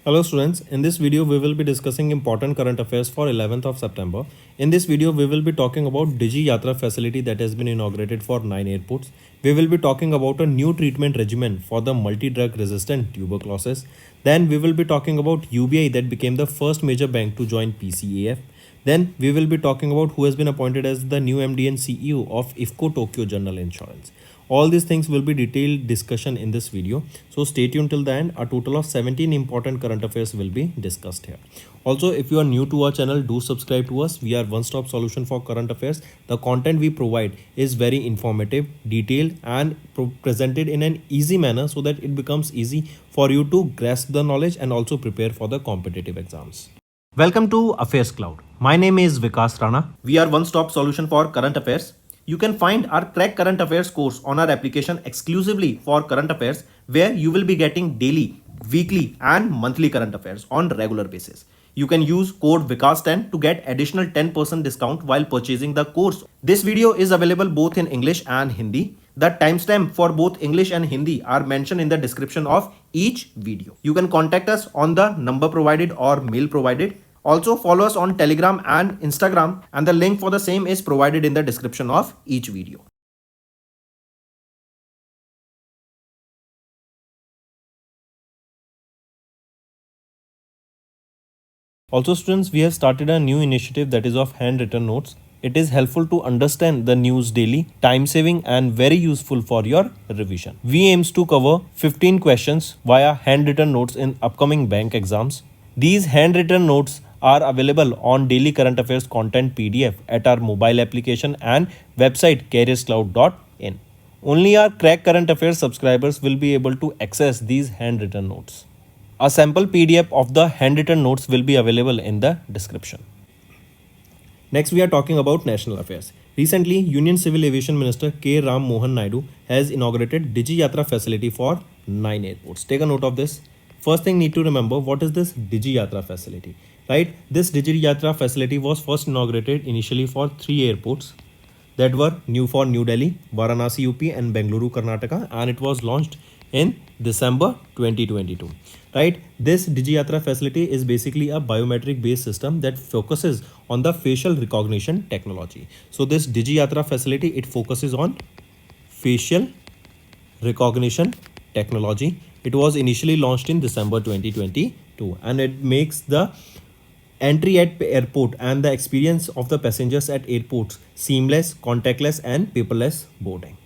Hello students, in this video we will be discussing important current affairs for 11th of September. In this video we will be talking about Digi Yatra facility that has been inaugurated for 9 airports. We will be talking about a new treatment regimen for the multi-drug resistant tuberculosis. Then we will be talking about UBI that became the first major bank to join PCAF. Then we will be talking about who has been appointed as the new MD and CEO of IFCO Tokyo General Insurance. All these things will be detailed discussion in this video. So stay tuned till the end. A total of 17 important current affairs will be discussed here. Also, if you are new to our channel, do subscribe to us. We are one-stop solution for current affairs. The content we provide is very informative, detailed and presented in an easy manner so that it becomes easy for you to grasp the knowledge and also prepare for the competitive exams. Welcome to Affairs Cloud. My name is Vikas Rana. We are one-stop solution for current affairs. You can find our Crack Current Affairs course on our application exclusively for current affairs, where you will be getting daily, weekly and monthly current affairs on regular basis. You can use code VIKAS10 to get additional 10% discount while purchasing the course. This video is available both in English and Hindi. The timestamp for both English and Hindi are mentioned in the description of each video. You can contact us on the number provided or mail provided. Also follow us on Telegram and Instagram, and the link for the same is provided in the description of each video. Also students, we have started a new initiative that is of handwritten notes. It is helpful to understand the news daily, time saving and very useful for your revision. We aims to cover 15 questions via handwritten notes in upcoming bank exams. These handwritten notes are available on daily current affairs content PDF at our mobile application and website careerscloud.in. Only our Crack Current Affairs subscribers will be able to access these handwritten notes. A sample PDF of the handwritten notes will be available in the description. Next, we are talking about national affairs. Recently, Union Civil Aviation Minister K. Ram Mohan Naidu has inaugurated Digi Yatra facility for 9 airports. Take a note of this. First thing need to remember, what is this Digi Yatra facility, right? This Digi Yatra facility was first inaugurated initially for 3 airports that were new for New Delhi, Varanasi UP and Bengaluru Karnataka, and it was launched in December 2022, right? This Digi Yatra facility is basically a biometric based system that focuses on the facial recognition technology. So this Digi Yatra facility, it focuses on facial recognition technology. It was initially launched in December 2022 and it makes the entry at airport and the experience of the passengers at airports seamless, contactless and paperless boarding,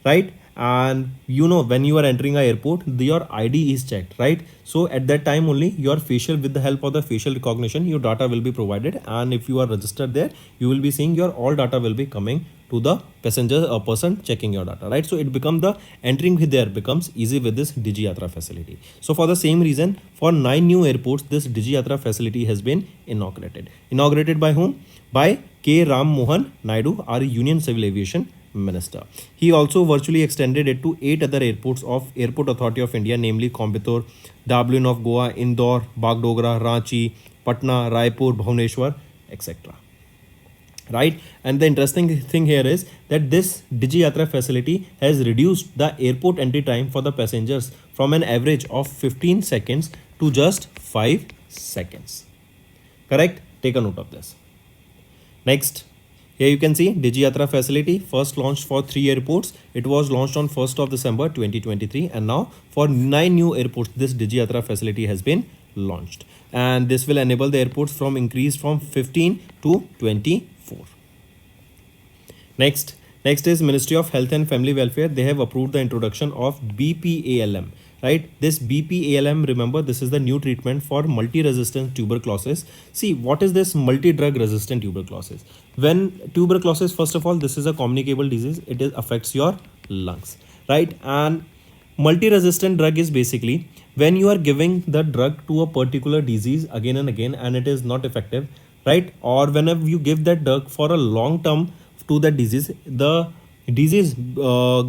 right? And you know, when you are entering a airport, your ID is checked, right? So at that time only your facial, with the help of the facial recognition, your data will be provided, and if you are registered there, you will be seeing your all data will be coming to the passenger or person checking your data, right? So it becomes the entering there becomes easy with this Digi Yatra facility. So for the same reason, for 9 new airports, this Digi Yatra facility has been inaugurated. Inaugurated by whom? By K. Ram Mohan Naidu, our Union Civil Aviation Minister. He also virtually extended it to 8 other airports of Airport Authority of India, namely Coimbatore, Dablin of Goa, Indore, Bagdogra, Ranchi, Patna, Raipur, Bhubaneswar, etc. Right? And the interesting thing here is that this Digi Yatra facility has reduced the airport entry time for the passengers from an average of 15 seconds to just 5 seconds. Correct? Take a note of this. Next, here you can see Digi Yatra facility first launched for 3 airports. It was launched on 1st of December 2023, and now for 9 new airports this Digi Yatra facility has been launched, and this will enable the airports from increase from 15 to 24. Next is Ministry of Health and Family Welfare. They have approved the introduction of BPALM, right? This BPALM, remember, this is the new treatment for multi-resistant tuberculosis. See, what is this multi-drug resistant tuberculosis? When tuberculosis, first of all, this is a communicable disease. It affects your lungs, right? And multi-resistant drug is basically when you are giving the drug to a particular disease again and again and it is not effective, right? Or whenever you give that drug for a long term to that disease, the disease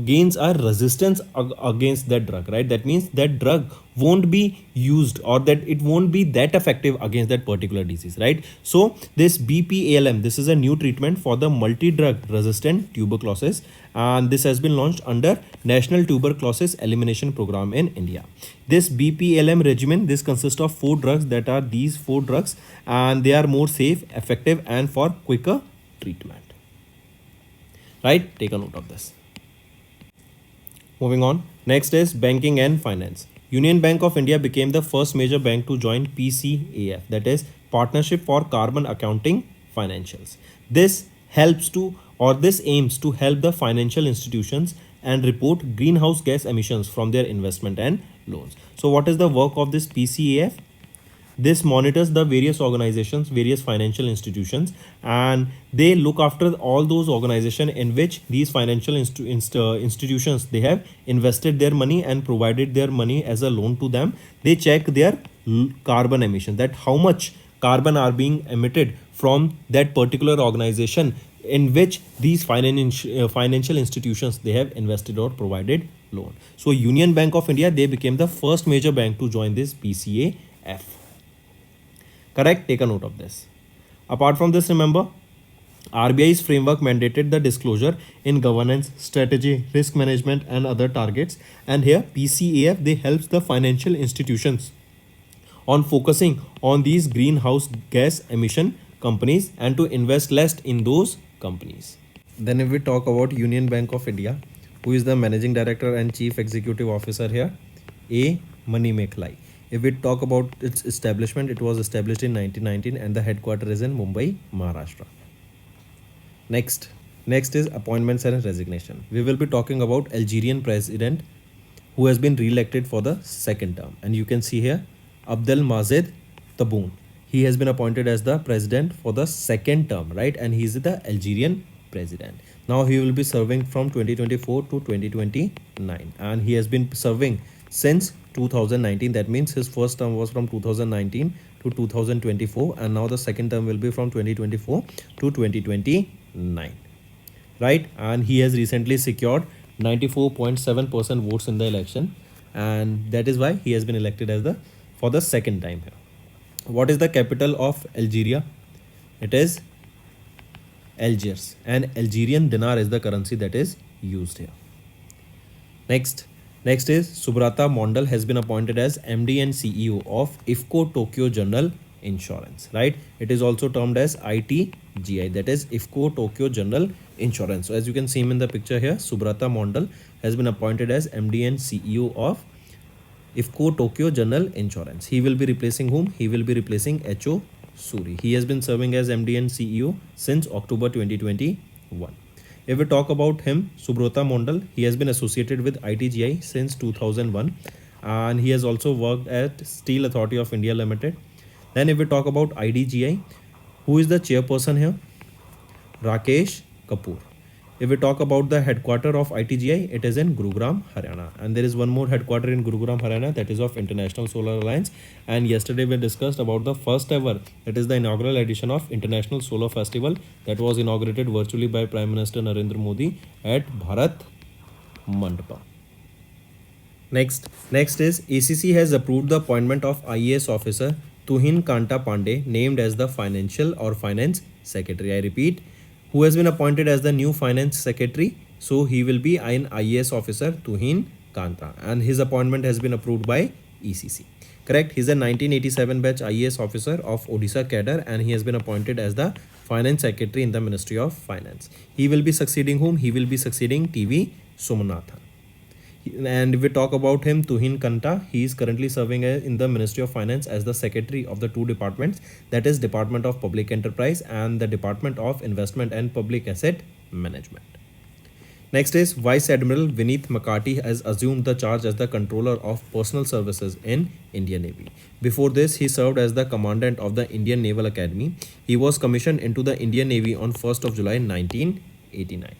gains are resistance against that drug, right? That means that drug won't be used, or that it won't be that effective against that particular disease, right? So this BPALM, this is a new treatment for the multi-drug resistant tuberculosis, and this has been launched under National Tuberculosis Elimination Program in India. This BPLM regimen, this consists of 4 drugs, that are these 4 drugs, and they are more safe, effective, and for quicker treatment. Right? Take a note of this. Moving on. Next is banking and finance. Union Bank of India became the first major bank to join PCAF, that is Partnership for Carbon Accounting Financials. This helps to, or this aims to help the financial institutions and report greenhouse gas emissions from their investment and loans. So what is the work of this PCAF? This monitors the various organizations, various financial institutions, and they look after all those organizations in which these financial institutions, they have invested their money and provided their money as a loan to them. They check their carbon emissions, that how much carbon are being emitted from that particular organization in which these financial institutions, they have invested or provided loan. So Union Bank of India, they became the first major bank to join this PCAF. Correct? Take a note of this. Apart from this, remember, RBI's framework mandated the disclosure in governance, strategy, risk management, and other targets. And here PCAF, they helps the financial institutions on focusing on these greenhouse gas emission companies and to invest less in those companies. Then if we talk about Union Bank of India, who is the managing director and chief executive officer here? A. Mani Mekhlai. If we talk about its establishment, it was established in 1919 and the headquarters is in Mumbai, Maharashtra. Next is appointments and resignation. We will be talking about Algerian president who has been re-elected for the second term. And you can see here, Abdelmajid Tebboune. He has been appointed as the president for the second term, right? And he is the Algerian president. Now he will be serving from 2024 to 2029. And he has been serving since 2019. That means his first term was from 2019 to 2024, and now the second term will be from 2024 to 2029, right? And he has recently secured 94.7% votes in the election, and that is why he has been elected as the for the second time here. What is the capital of Algeria? It is Algiers, and Algerian dinar is the currency that is used here. Next is Subrata Mondal has been appointed as MD and CEO of IFCO Tokyo General Insurance, right? It is also termed as ITGI, that is IFCO Tokyo General Insurance. So as you can see him in the picture here, Subrata Mondal has been appointed as MD and CEO of IFCO Tokyo General Insurance. He will be replacing whom? He will be replacing H.O. Suri. He has been serving as MD and CEO since October 2021. If we talk about him, Subrata Mondal, he has been associated with ITGI since 2001, and he has also worked at Steel Authority of India Limited. Then if we talk about IDGI, who is the chairperson here? Rakesh Kapoor. If we talk about the headquarter of ITGI, it is in Gurugram, Haryana. And there is one more headquarter in Gurugram, Haryana, that is of International Solar Alliance. And yesterday we discussed about the first ever, that is the inaugural edition of International Solar Festival that was inaugurated virtually by Prime Minister Narendra Modi at Bharat Mandapa. Next is ACC has approved the appointment of IAS officer Tuhin Kanta Pandey, named as the Financial or Finance Secretary. I repeat, who has been appointed as the new Finance Secretary. So he will be an IAS officer, Tuhin Kanta, and his appointment has been approved by ECC. Correct? He is a 1987 batch IAS officer of Odisha cadre, and he has been appointed as the Finance Secretary in the Ministry of Finance. He will be succeeding whom? He will be succeeding TV Somanathan. And if we talk about him, Tuhin Kanta, he is currently serving in the Ministry of Finance as the secretary of the two departments, that is Department of Public Enterprise and the Department of Investment and Public Asset Management. Next is Vice Admiral Vineet McCarthy has assumed the charge as the controller of personal services in Indian Navy. Before this, he served as the commandant of the Indian Naval Academy. He was commissioned into the Indian Navy on 1st of July 1989.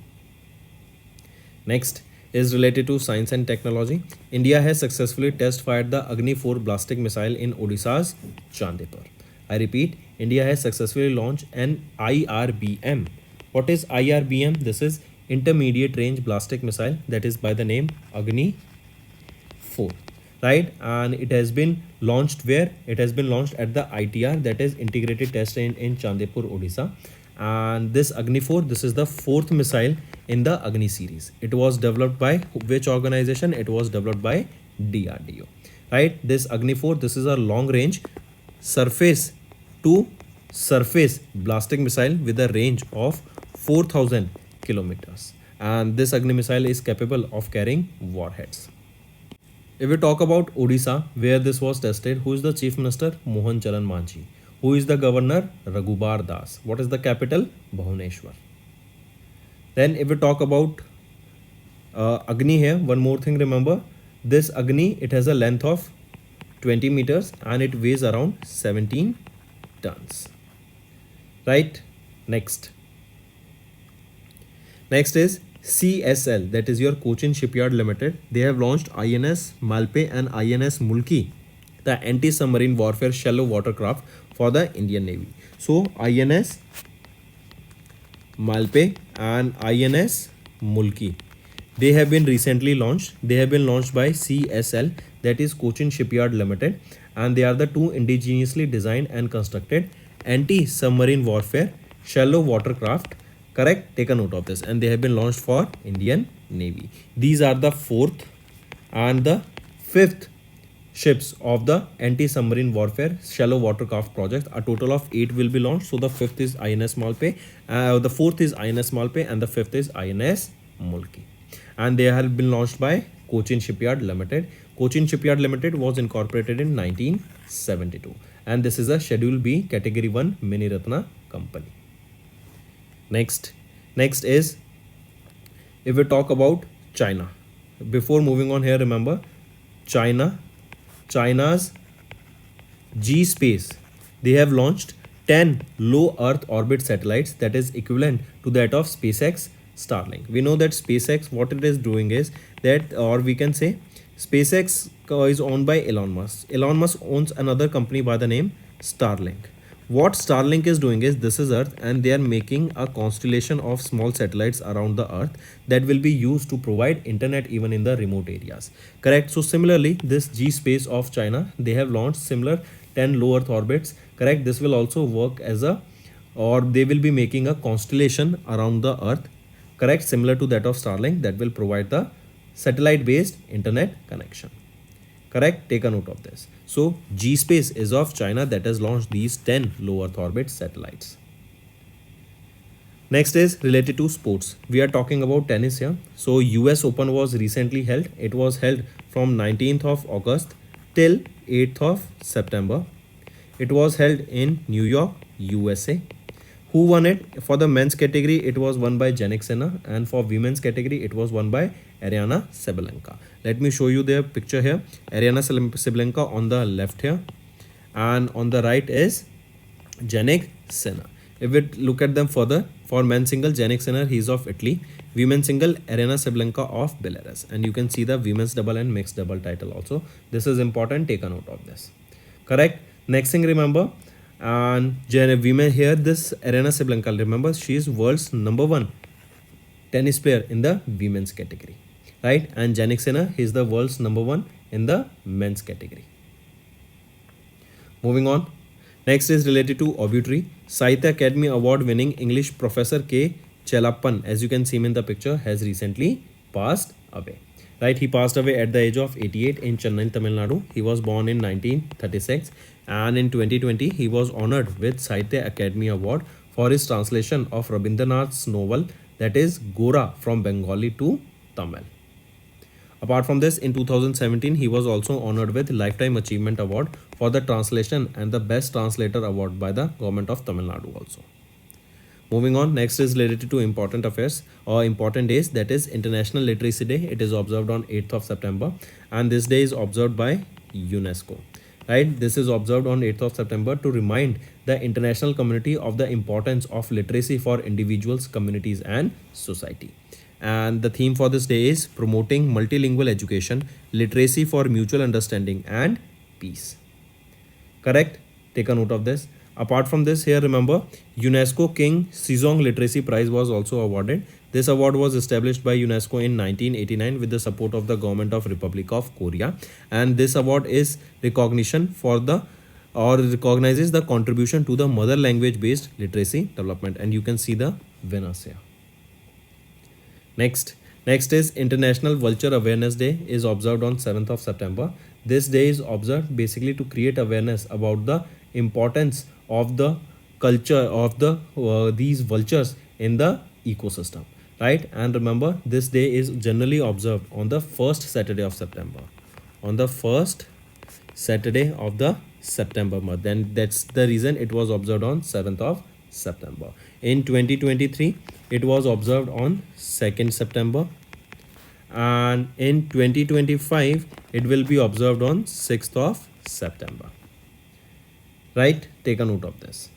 Next is related to science and technology. India has successfully test fired the Agni 4 ballistic missile in Odisha's Chandipur. I repeat, India has successfully launched an IRBM. What is IRBM? This is intermediate range ballistic missile that is by the name Agni 4, right? And it has been launched where? It has been launched at the ITR, that is Integrated Test Range in Chandipur, Odisha. And this Agni 4, this is the fourth missile in the Agni series. It was developed by which organization? It was developed by DRDO, right? This Agni 4, this is a long range surface to surface ballistic missile with a range of 4000 kilometers, and this Agni missile is capable of carrying warheads. If we talk about Odisha, where this was tested, who is the Chief Minister? Mohan Charan Manji. Who is the Governor? Raghubar Das. What is the capital? Bhubaneswar. Then if we talk about Agni here, one more thing remember, this Agni, it has a length of 20 meters and it weighs around 17 tons. Right? Next is CSL, that is your Cochin Shipyard Limited. They have launched INS Malpe and INS Mulki, the anti-submarine warfare shallow watercraft for the Indian Navy. So INS Malpe and INS Mulki, they have been recently launched. They have been launched by CSL, that is Cochin Shipyard Limited, and they are the two indigenously designed and constructed anti-submarine warfare shallow watercraft. Correct? Take a note of this. And they have been launched for Indian Navy. These are the fourth and the fifth ships of the anti-submarine warfare shallow watercraft project. A total of 8 will be launched. So the fifth is INS Malpe, the fourth is INS Malpe, and the fifth is INS Mulki. And they have been launched by Cochin Shipyard Limited. Cochin Shipyard Limited was incorporated in 1972. And this is a Schedule B Category 1 Mini Ratna company. Next is, if we talk about China. Before moving on here, remember China's G-Space, they have launched 10 low Earth orbit satellites that is equivalent to that of SpaceX Starlink. We know that SpaceX, what it is doing is that, or we can say SpaceX is owned by Elon Musk. Elon Musk owns another company by the name Starlink. What Starlink is doing is, this is Earth and they are making a constellation of small satellites around the Earth that will be used to provide internet even in the remote areas. Correct? So similarly, this G-Space of China, they have launched similar 10 low Earth orbits. Correct? This will also work as a, or they will be making a constellation around the Earth. Correct? Similar to that of Starlink, that will provide the satellite based internet connection. Correct? Take a note of this. So G-Space is of China, that has launched these 10 low Earth orbit satellites. Next is related to sports. We are talking about tennis here. So US Open was recently held. It was held from 19th of August till 8th of September. It was held in New York, USA. Who won it? For the men's category, it was won by Jannik Sinner, and for women's category, it was won by Aryna Sabalenka. Let me show you their picture here. Aryna Sabalenka on the left here, and on the right is Jannik Sinner. If we look at them further, for men's single, Jannik Sinner, he is of Italy. Women's single, Aryna Sabalenka of Belarus. And you can see the women's double and mixed double title also. This is important. Take a note of this. Correct? Next thing, remember, and women here, this Aryna Sabalenka, remember, she is world's #1 tennis player in the women's category, right? And Jannik Sinner, he is the world's #1 in the men's category. Moving on. Next is related to obituary. Sahitya Academy Award winning English professor K. Chelappan, as you can see him in the picture, has recently passed away. Right, he passed away at the age of 88 in Chennai, Tamil Nadu. He was born in 1936, and in 2020 he was honored with Sahitya Academy Award for his translation of Rabindranath's novel, that is Gora, from Bengali to Tamil. Apart from this, in 2017 he was also honored with Lifetime Achievement Award for the translation and the Best Translator Award by the government of Tamil Nadu also. Moving on, next is related to important affairs or important days, that is International Literacy Day. It is observed on 8th of September, and this day is observed by UNESCO. Right, this is observed on 8th of September to remind the international community of the importance of literacy for individuals, communities and society. And the theme for this day is promoting multilingual education, literacy for mutual understanding and peace. Correct? Take a note of this. Apart from this, here remember UNESCO King Sejong Literacy Prize was also awarded. This award was established by UNESCO in 1989 with the support of the government of Republic of Korea, and this award is recognition for the or recognizes the contribution to the mother language based literacy development, and you can see the winners here. Next is International Vulture Awareness Day is observed on 7th of September. This day is observed basically to create awareness about the importance of the culture of the these vultures in the ecosystem, right? And remember, this day is generally observed on the first Saturday of September. On the first Saturday of the September month. Then that's the reason it was observed on 7th of September. In 2023, it was observed on 2nd September. And in 2025, it will be observed on 6th of September. Right? Take a note of this.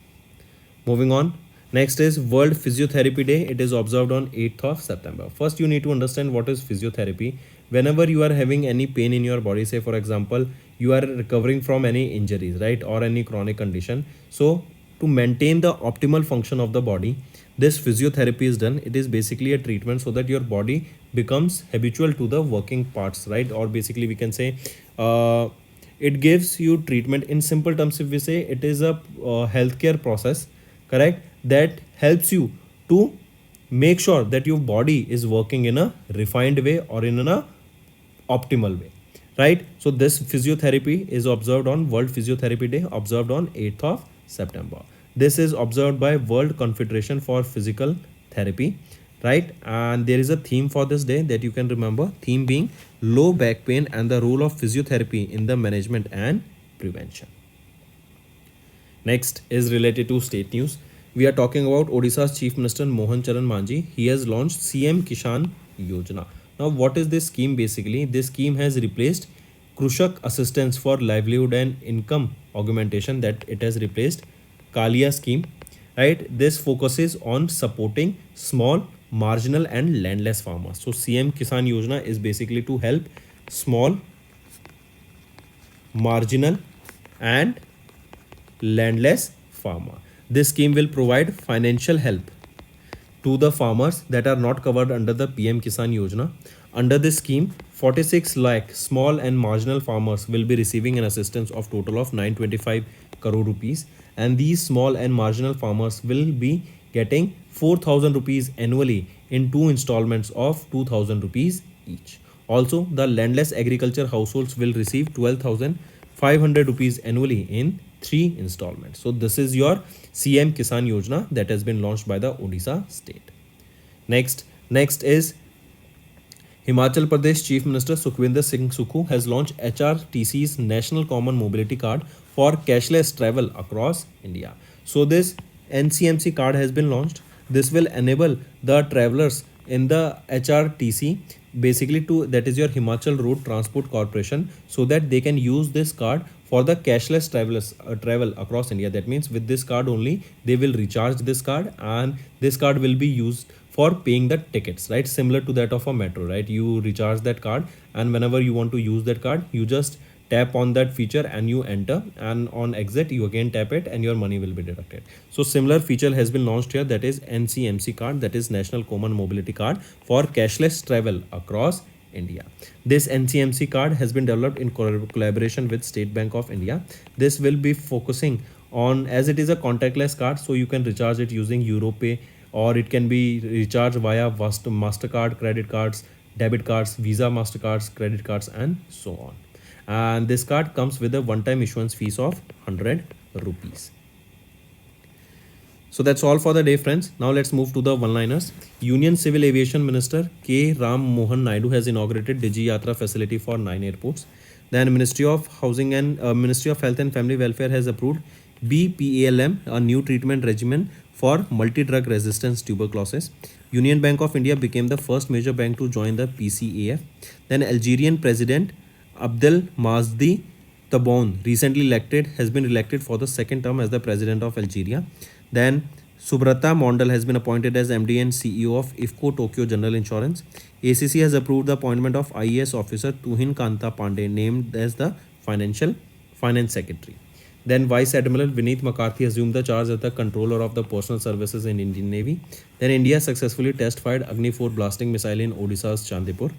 Moving on. Next is World Physiotherapy Day. It is observed on 8th of September. First, you need to understand what is physiotherapy. Whenever you are having any pain in your body, say for example, you are recovering from any injuries, right, or any chronic condition. So to maintain the optimal function of the body, this physiotherapy is done. It is basically a treatment so that your body becomes habitual to the working parts, right? Or basically we can say it gives you treatment. In simple terms, if we say, it is a healthcare process, correct, that helps you to make sure that your body is working in a refined way or in a optimal way, right? So this physiotherapy is observed on World Physiotherapy Day, observed on 8th of September. This is observed by World Confederation for Physical Therapy, right? And there is a theme for this day that you can remember, theme being low back pain and the role of physiotherapy in the management and prevention. Next is related to state news. We are talking about Odisha's Chief Minister Mohan Charan Manji. He has launched CM Kishan Yojana. Now, what is this scheme basically? This scheme has replaced Krushak Assistance for Livelihood and Income Augmentation, that it has replaced Kalia scheme, right? This focuses on supporting small, marginal and landless farmers. So CM Kisan Yojana is basically to help small, marginal and landless farmer. This scheme will provide financial help to the farmers that are not covered under the PM Kisan Yojana. Under this scheme, 46 lakh small and marginal farmers will be receiving an assistance of total of 925 crore rupees, and these small and marginal farmers will be getting 4,000 rupees annually in 2 installments of 2,000 rupees each. Also, the landless agriculture households will receive 12,500 rupees annually in 3 installments. So this is your CM Kisan Yojana that has been launched by the Odisha state. Next is Himachal Pradesh Chief Minister Sukhwinder Singh Sukhu has launched HRTC's National Common Mobility Card for cashless travel across India. So this NCMC card has been launched. This will enable the travelers in the HRTC, basically to, that is your Himachal Road Transport Corporation, so that they can use this card for the cashless travel across India. That means with this card only they will recharge this card, and this card will be used for paying the tickets, right? Similar to that of a metro, right? You recharge that card, and whenever you want to use that card, you just tap on that feature and you enter, and on exit you again tap it and your money will be deducted. So similar feature has been launched here, that is NCMC card, that is National Common Mobility Card for cashless travel across India. This NCMC card has been developed in collaboration with State Bank of India. This will be focusing on, as it is a contactless card, so you can recharge it using Europay, or it can be recharged via MasterCard, credit cards, debit cards, Visa, MasterCards, credit cards and so on. And this card comes with a one-time issuance fees of 100 rupees. So that's all for the day, friends. Now let's move to the one-liners. Union Civil Aviation Minister K. Ram Mohan Naidu has inaugurated Digi Yatra facility for 9 airports. Then Ministry of Housing and Ministry of Health and Family Welfare has approved BPALM, a new treatment regimen for multi-drug resistance tuberculosis. Union Bank of India became the first major bank to join the PCAF. Then Algerian President Abdel Mazdi Tabboune, recently elected, has been elected for the second term as the President of Algeria. Then Subrata Mondal has been appointed as MD and CEO of IFCO Tokyo General Insurance. ACC has approved the appointment of IAS officer Tuhin Kanta Pandey, named as the Finance Secretary. Then Vice Admiral Vineet McCarthy assumed the charge as the controller of the personal services in Indian Navy. Then India successfully test-fired Agni-4 blasting missile in Odisha's Chandipur.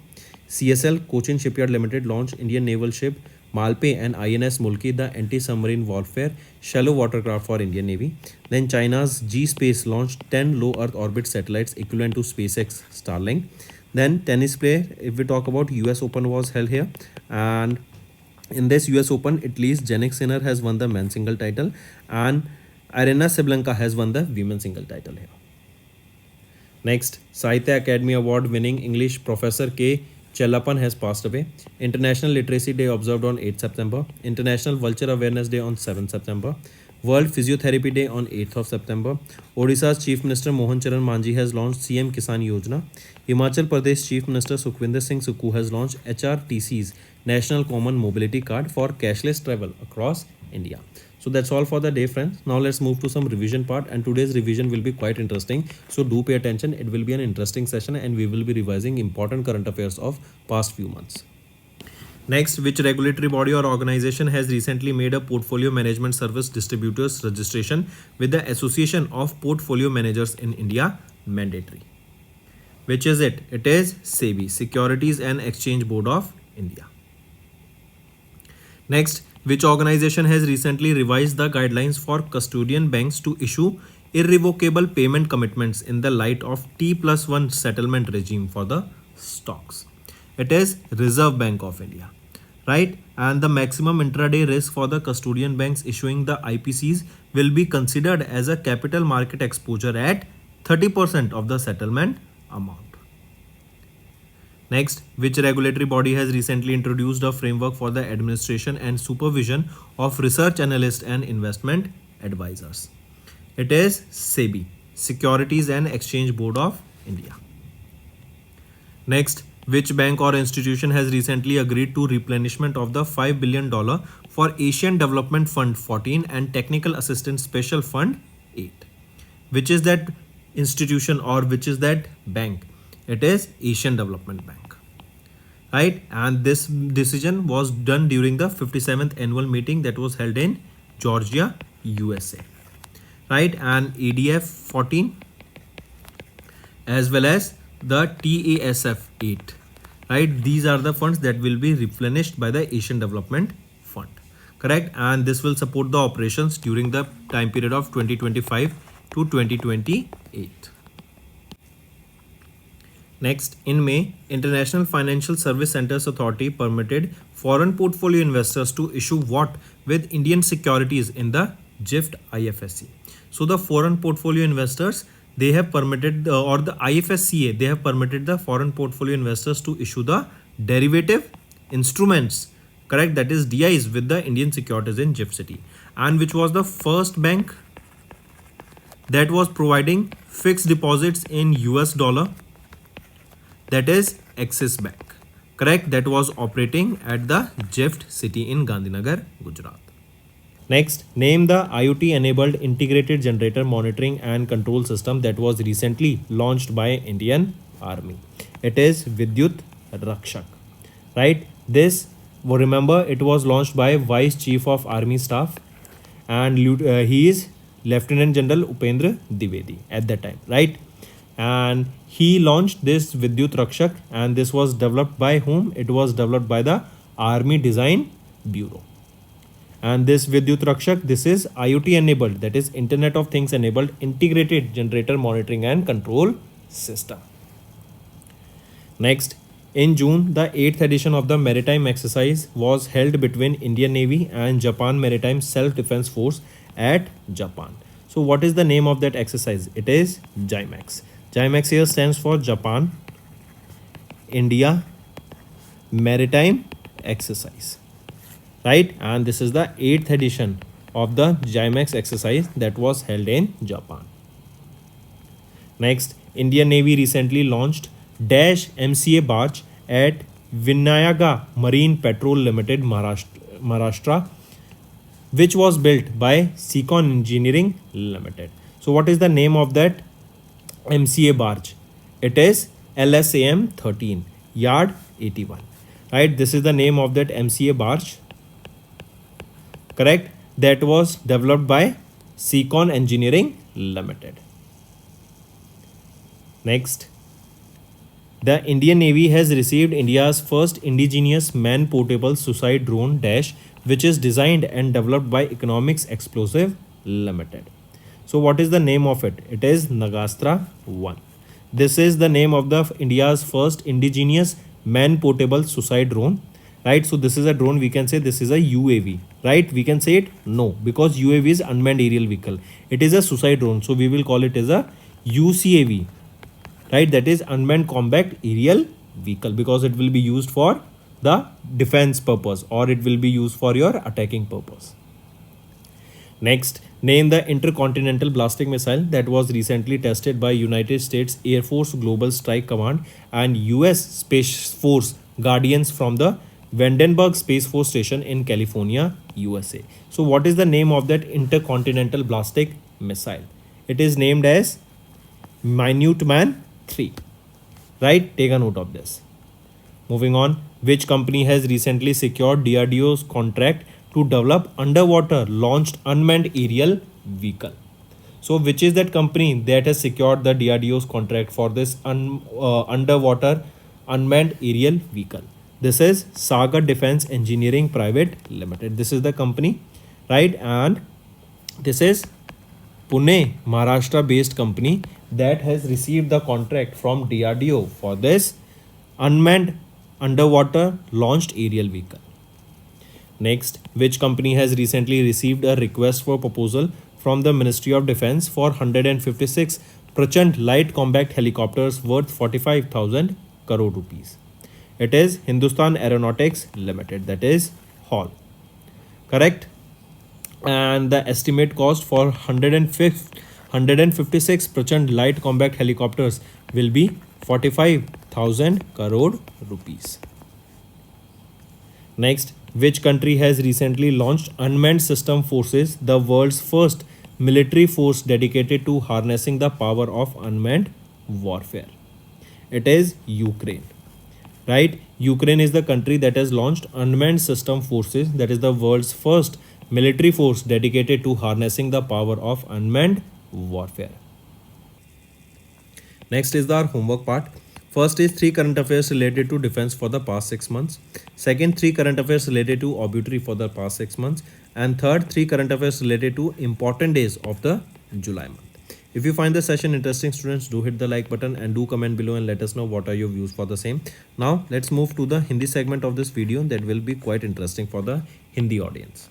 CSL Cochin Shipyard Limited launched Indian naval ship Malpe and INS Mulki, the anti-submarine warfare shallow watercraft for Indian Navy. Then China's G-Space launched 10 low Earth orbit satellites equivalent to SpaceX Starlink. Then tennis player, if we talk about US Open was held here, and in this US Open, Italy's Jannik Sinner has won the men's single title and Arena Sabalenka has won the women's single title here. Next, Sahitya Academy Award winning English professor K. Chellappan has passed away. International Literacy Day observed on 8 September. International Vulture Awareness Day on 7 September. World Physiotherapy Day on 8th of September. Odisha's Chief Minister Mohan Charan Manji has launched CM Kisan Yojana. Himachal Pradesh Chief Minister Sukhwinder Singh Sukhu has launched HRTC's National Common Mobility Card for cashless travel across India. So that's all for the day, friends. Now let's move to some revision part, and today's revision will be quite interesting. So do pay attention. It will be an interesting session and we will be revising important current affairs of past few months. Next, which regulatory body or organization has recently made a portfolio management service distributors registration with the Association of Portfolio Managers in India mandatory? Which is it? It is SEBI, Securities and Exchange Board of India. Next, which organization has recently revised the guidelines for custodian banks to issue irrevocable payment commitments in the light of T+1 settlement regime for the stocks? It is Reserve Bank of India, right? And the maximum intraday risk for the custodian banks issuing the IPCs will be considered as a capital market exposure at 30% of the settlement amount. Next, which regulatory body has recently introduced a framework for the administration and supervision of research analysts and investment advisors? It is SEBI, Securities and Exchange Board of India. Next, which bank or institution has recently agreed to replenishment of the $5 billion for Asian Development Fund 14 and Technical Assistance Special Fund 8? Which is that institution or which is that bank? It is Asian Development Bank, right? And this decision was done during the 57th annual meeting that was held in Georgia, USA, right? And ADF 14 as well as the TASF 8, right? These are the funds that will be replenished by the Asian Development Fund, correct? And this will support the operations during the time period of 2025 to 2028. Next, in May, International Financial Service Centers Authority permitted foreign portfolio investors to issue what with Indian securities in the GIFT IFSC. So the foreign portfolio investors, they have permitted or the IFSCA, they have permitted the foreign portfolio investors to issue the derivative instruments, correct? That is DIs with the Indian securities in GIFT City. And which was the first bank that was providing fixed deposits in US dollar? That is Axis Bank, correct? That was operating at the GIFT City in Gandhinagar, Gujarat. Next, name the IoT-enabled integrated generator monitoring and control system that was recently launched by Indian Army. It is Vidyut Rakshak, right? This, remember, it was launched by Vice Chief of Army Staff and he is Lieutenant General Upendra Dwivedi at that time, right? And he launched this Vidyut Rakshak, and this was developed by whom? It was developed by the Army Design Bureau. And this Vidyut Rakshak, this is IoT enabled, that is Internet of Things enabled integrated generator monitoring and control system. Next, in June, the 8th edition of the maritime exercise was held between Indian Navy and Japan Maritime Self-Defense Force at Japan. So what is the name of that exercise? It is JIMEX. JIMEX here stands for Japan India Maritime Exercise, right? And this is the 8th edition of the JIMEX exercise that was held in Japan. Next, Indian Navy recently launched Dash MCA barge at Vinayaga Marine Petrol Limited, Maharashtra, which was built by Seacon Engineering Limited. So what is the name of that MCA barge? It is LSAM 13 Yard 81, right? This is the name of that MCA barge, correct? that was developed by Seacon Engineering Limited. Next, the Indian Navy has received India's first indigenous man-portable suicide drone Dash, which is designed and developed by Economics Explosive Limited. So what is the name of it? It is Nagastra 1. This is the name of the India's first indigenous man-portable suicide drone. Right, so this is a drone. We can say this is a UAV. Right, we can say it no, because UAV is unmanned aerial vehicle. It is a suicide drone, so we will call it as a UCAV. Right, that is unmanned combat aerial vehicle, because it will be used for the defense purpose, or it will be used for your attacking purpose. Next, name the intercontinental ballistic missile that was recently tested by United States Air Force Global Strike Command and US Space Force Guardians from the Vandenberg Space Force Station in California, USA. So what is the name of that intercontinental ballistic missile? It is named as Minuteman 3. Right, take a note of this. Moving on, which company has recently secured DRDO's contract to develop underwater launched unmanned aerial vehicle? So which is that company that has secured the DRDO's contract for this underwater unmanned aerial vehicle? This is Sagar Defense Engineering Private Limited. This is the company, right? And this is Pune, Maharashtra based company that has received the contract from DRDO for this unmanned underwater launched aerial vehicle. Next, which company has recently received a request for proposal from the Ministry of Defense for 156 Prachand light combat helicopters worth 45,000 crore rupees? It is Hindustan Aeronautics Limited, that is HAL. Correct? And the estimate cost for 156 Prachand light combat helicopters will be 45,000 crore rupees. Next, which country has recently launched Unmanned System Forces, the world's first military force dedicated to harnessing the power of unmanned warfare? It is Ukraine. Right, Ukraine is the country that has launched Unmanned System Forces, that is the world's first military force dedicated to harnessing the power of unmanned warfare. Next is our homework part. First is 3 current affairs related to defense for the past 6 months. Second, 3 current affairs related to obituary for the past 6 months. And third, 3 current affairs related to important days of the July month. If you find the session interesting, students, do hit the like button and do comment below and let us know what are your views for the same. Now let's move to the Hindi segment of this video that will be quite interesting for the Hindi audience.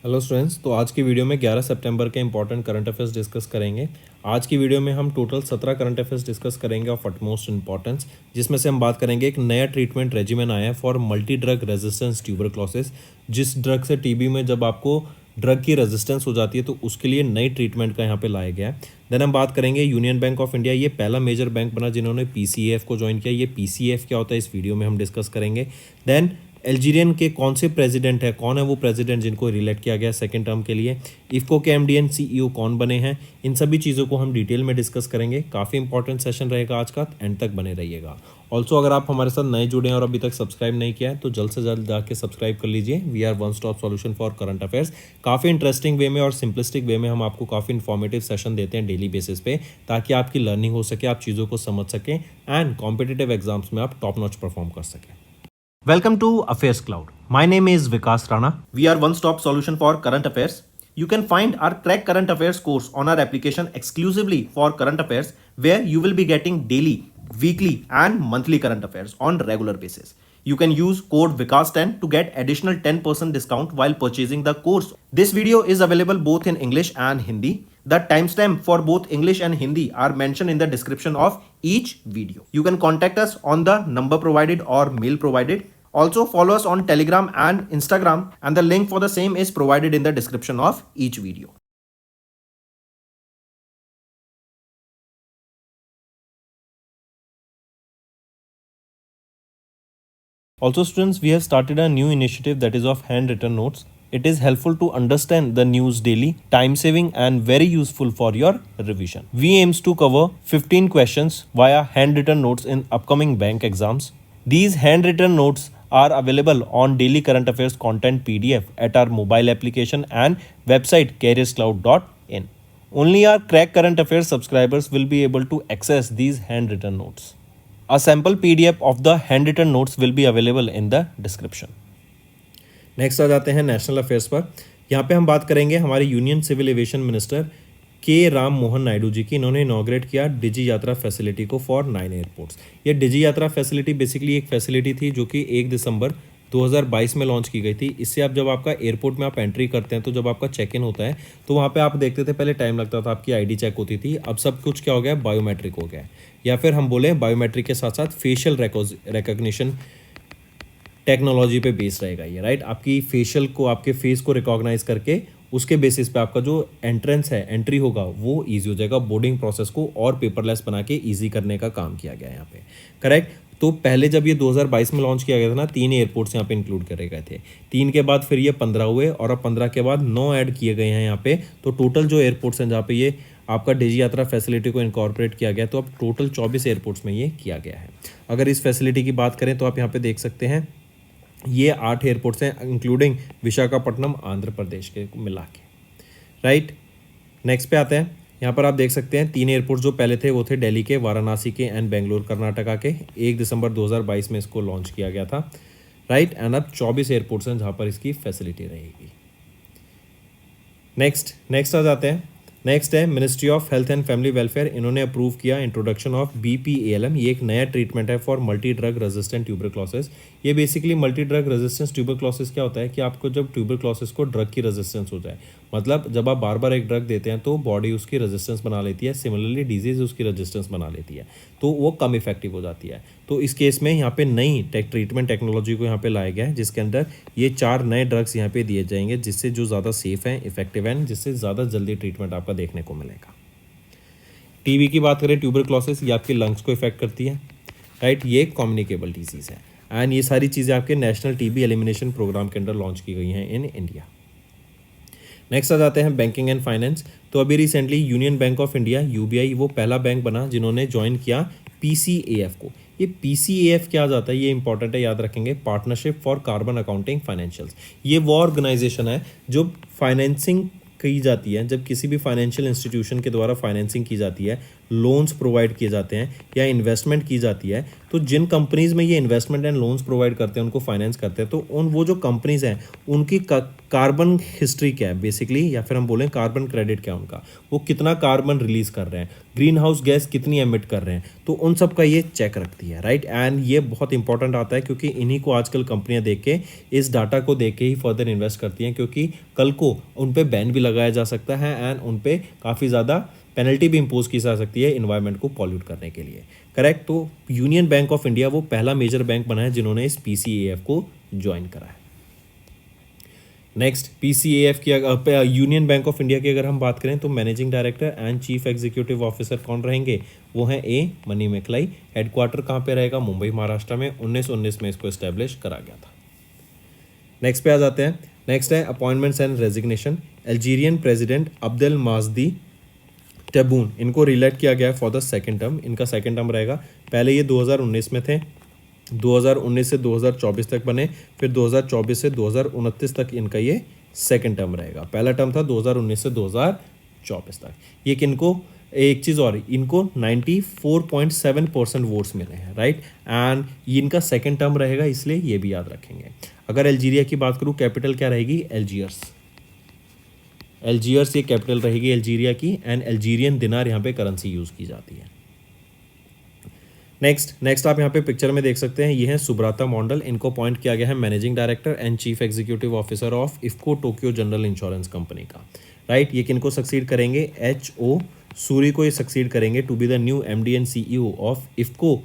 Hello students, तो आज की video में 11 सितंबर के important current affairs discuss करेंगे। आज की video में हम टोटल 17 करंट अफेयर्स डिस्कस करेंगे ऑफ अटमोस्ट इंपॉर्टेंस, जिसमें से हम बात करेंगे एक नया ट्रीटमेंट रेजिमेन आया है for multi drug resistance tuberculosis. जिस ड्रग से टीबी में जब आपको ड्रग की रेजिस्टेंस हो जाती है तो उसके लिए नई ट्रीटमेंट का यहाँ पे लाया गया है। देन हम बात करेंगे यूनियन बैंक ऑफ इंडिया, ये पहला मेजर बैंक बना जिन्होंने पीसीएफ को ज्वाइन किया। ये पीसीएफ क्या होता है इस वीडियो में हम डिस्कस करेंगे। देन अल्जीरियन के कौन से प्रेसिडेंट है, कौन है वो प्रेसिडेंट जिनको रिलेक्ट किया गया सेकंड टर्म के लिए। इफको के एमडी एंड सीईओ कौन बने हैं, इन सभी चीज़ों को हम डिटेल में डिस्कस करेंगे। काफ़ी इंपॉर्टेंट सेशन रहेगा आज का, एंड तक बने रहिएगा। ऑल्सो अगर आप हमारे साथ नए जुड़े हैं और अभी तक सब्सक्राइब नहीं किया है तो जल्द से जल्द जाके सब्सक्राइब कर लीजिए। We are one stop solution for current affairs. काफ़ी इंटरेस्टिंग वे में और सिंपलिस्टिक वे में हम आपको काफ़ी इन्फॉर्मेटिव सेशन देते हैं डेली बेसिस पे, ताकि आपकी लर्निंग हो सके, आप चीज़ों को समझ सकें एंड कॉम्पिटिटिव एग्जाम्स में आप टॉप नॉच परफॉर्म कर सकें। Welcome to Affairs Cloud. My name is Vikas Rana. We are one-stop solution for current affairs. You can find our Crack Current Affairs course on our application exclusively for current affairs, where you will be getting daily, weekly and monthly current affairs on regular basis. You can use code VIKAS10 to get additional 10% discount while purchasing the course. This video is available both in English and Hindi. The timestamp for both English and Hindi are mentioned in the description of each video. You can contact us on the number provided or mail provided. Also follow us on Telegram and Instagram, and the link for the same is provided in the description of each video. Also students, we have started a new initiative that is of handwritten notes. It is helpful to understand the news daily, time saving and very useful for your revision. We aims to cover 15 questions via handwritten notes in upcoming bank exams. These handwritten notes are available on daily current affairs content PDF at our mobile application and website careerscloud.in. Only our Crack Current Affairs subscribers will be able to access these handwritten notes. A sample PDF of the handwritten notes will be available in the description. Next आ जाते हैं national affairs पर। यहाँ पे हम बात करेंगे हमारे यूनियन सिविल एविएशन मिनिस्टर के राम मोहन नायडू जी की। इन्होंने इनॉग्रेट किया डिजी यात्रा फैसिलिटी को फॉर 9 एयरपोर्ट्स। ये डिजी यात्रा फैसिलिटी बेसिकली एक फैसिलिटी थी जो कि 1 दिसंबर 2022 में लॉन्च की गई थी। इससे आप जब आपका एयरपोर्ट में आप एंट्री करते हैं तो जब आपका चेक इन होता है तो वहाँ पे आप देखते थे पहले टाइम लगता था, आपकी आईडी चेक होती थी। अब सब कुछ क्या हो गया, बायोमेट्रिक हो गया है, या फिर हम बोले बायोमेट्रिक के साथ साथ फेशियल रिकॉग्निशन टेक्नोलॉजी पे बेस रहेगा ये, राइट। आपकी फेशियल को, आपके फेस को रिकॉग्नाइज करके उसके बेसिस पे आपका जो एंट्रेंस है, एंट्री होगा, वो ईजी हो जाएगा। बोर्डिंग प्रोसेस को और पेपरलेस बना के ईजी करने का काम किया गया है यहाँ पे, करेक्ट। तो पहले जब ये 2022 में लॉन्च किया गया था ना, 3 एयरपोर्ट्स यहाँ पे इंक्लूड करे गए थे। 3 के बाद फिर ये 15 हुए और अब 15 के बाद 9 ऐड किए गए हैं यहाँ पे। तो टोटल जो एयरपोर्ट्स हैं जहाँ पे ये आपका डिजी यात्रा फैसिलिटी को इनकॉर्पोरेट किया गया, तो अब टोटल 24 एयरपोर्ट्स में ये किया गया है। अगर इस फैसिलिटी की बात करें तो आप यहाँ पे देख सकते हैं ये 8 एयरपोर्ट्स हैं इंक्लूडिंग विशाखापट्टनम आंध्र प्रदेश के मिला के, राइट। नेक्स्ट पे आते हैं। यहाँ पर आप देख सकते हैं 3 एयरपोर्ट जो पहले थे वो थे दिल्ली के, वाराणसी के एंड बेंगलुरु कर्नाटका के। 1 दिसंबर 2022 में इसको लॉन्च किया गया था, राइट। एंड अब 24 एयरपोर्ट्स हैं जहाँ पर इसकी फैसिलिटी रहेगी। नेक्स्ट आ जाते हैं। नेक्स्ट है ministry of health and family welfare. इन्होंने अप्रूव किया इंट्रोडक्शन ऑफ BPALM। ये एक नया ट्रीटमेंट है for multi drug resistant tuberculosis. ये basically multi drug resistance tuberculosis क्या होता है कि आपको जब ट्यूबरक्लोसिस को ड्रग की रेजिस्टेंस हो जाए, मतलब जब आप बार बार एक ड्रग देते हैं तो बॉडी उसकी रेजिस्टेंस बना लेती है, सिमिलरली डिजीज उसकी रेजिस्टेंस बना लेती है, तो वो कम इफेक्टिव हो जाती है। तो इस केस में यहाँ पे नई ट्रीटमेंट टेक्नोलॉजी को यहाँ पे लाया गया है, जिसके अंदर ये 4 नए ड्रग्स यहाँ पे दिए जाएंगे, जिससे जो ज़्यादा सेफ हैं, इफेक्टिव हैं, जिससे ज़्यादा जल्दी ट्रीटमेंट आपका देखने को मिलेगा। टीबी की बात करें, ट्यूबरक्लोसिस ये आपके लंग्स को इफेक्ट करती है, राइट। ये कम्युनिकेबल डिजीज़ है एंड ये सारी चीज़ें आपके नेशनल टीबी एलिमिनेशन प्रोग्राम के अंदर लॉन्च की गई हैं इन इंडिया। नेक्स्ट आ जाते हैं बैंकिंग एंड फाइनेंस। तो अभी recently union bank of India UBI वो पहला बैंक बना जिन्होंने ज्वाइन किया PCAF को। ये PCAF क्या जाता है, ये इंपॉर्टेंट है, याद रखेंगे, partnership for carbon accounting financials. ये वो ऑर्गेनाइजेशन है जो फाइनेंसिंग की जाती है, जब किसी भी फाइनेंशियल इंस्टीट्यूशन के द्वारा फाइनेंसिंग की जाती है, लोन्स प्रोवाइड किए जाते हैं या इन्वेस्टमेंट की जाती है, तो जिन कंपनीज में ये इन्वेस्टमेंट एंड लोन्स प्रोवाइड करते हैं, उनको फाइनेंस करते हैं, तो उन वो जो कंपनीज हैं उनकी कार्बन हिस्ट्री क्या है बेसिकली, या फिर हम बोलें कार्बन क्रेडिट क्या है उनका, वो कितना कार्बन रिलीज कर रहे हैं, ग्रीन हाउस गैस कितनी एमिट कर रहे हैं, तो उन सब का ये चेक रखती है, राइट। एंड ये बहुत इंपॉर्टेंट आता है क्योंकि इन्हीं को आजकल कंपनियां देख के, इस डाटा को देख के ही फर्दर इन्वेस्ट करती हैं, क्योंकि कल को उन पे बैन भी लगाया जा सकता है एंड उन पे काफ़ी ज़्यादा पेनल्टी भी इंपोज की जा सकती है इन्वायरमेंट को पॉल्यूट करने के लिए, करेक्ट। तो यूनियन बैंक ऑफ इंडिया वो पहला मेजर बैंक बना है जिन्होंने इस PCAF को ज्वाइन करा है। नेक्स्ट PCAF की यूनियन बैंक ऑफ इंडिया की अगर हम बात करें तो managing director and chief executive officer कौन रहेंगे, वो हैं A मनी मैकलाई। हेडक्वार्टर कहाँ पे रहेगा, मुंबई महाराष्ट्र में। 1919 में इसको इस्टेब्लिश करा गया था। नेक्स्ट पे आ जाते हैं। नेक्स्ट है appointments and resignation. Algerian president Abdelmadjid Tebboune, इनको रिलेक्ट किया गया है फॉर द सेकंड टर्म। इनका सेकंड टर्म रहेगा। पहले ये 2019 में थे, 2019 से 2024 तक बने, फिर 2024 से 2029 तक इनका ये सेकंड टर्म रहेगा। पहला टर्म था 2019 से 2024 तक। ये किनको, एक चीज़ और, इनको 94.7% वोट्स मिले हैं, राइट। एंड इनका सेकंड टर्म रहेगा, इसलिए ये भी याद रखेंगे। अगर अल्जीरिया की बात करूँ, कैपिटल क्या रहेगी, एल्जियर्स ये कैपिटल रहेगी अल्जीरिया की। एंड अल्जीरियन दिनार यहाँ पे करेंसी यूज़ की जाती है। नेक्स्ट आप यहाँ पे पिक्चर में देख सकते हैं, ये हैं सुब्राता मॉन्डल। इनको अपॉइंट किया गया है managing director and chief executive officer of IFFCO Tokyo general insurance company का, राइट। ये किनको सक्सीड करेंगे, HO सूरी को ये सक्सीड करेंगे to be the new MD and CEO of IFFCO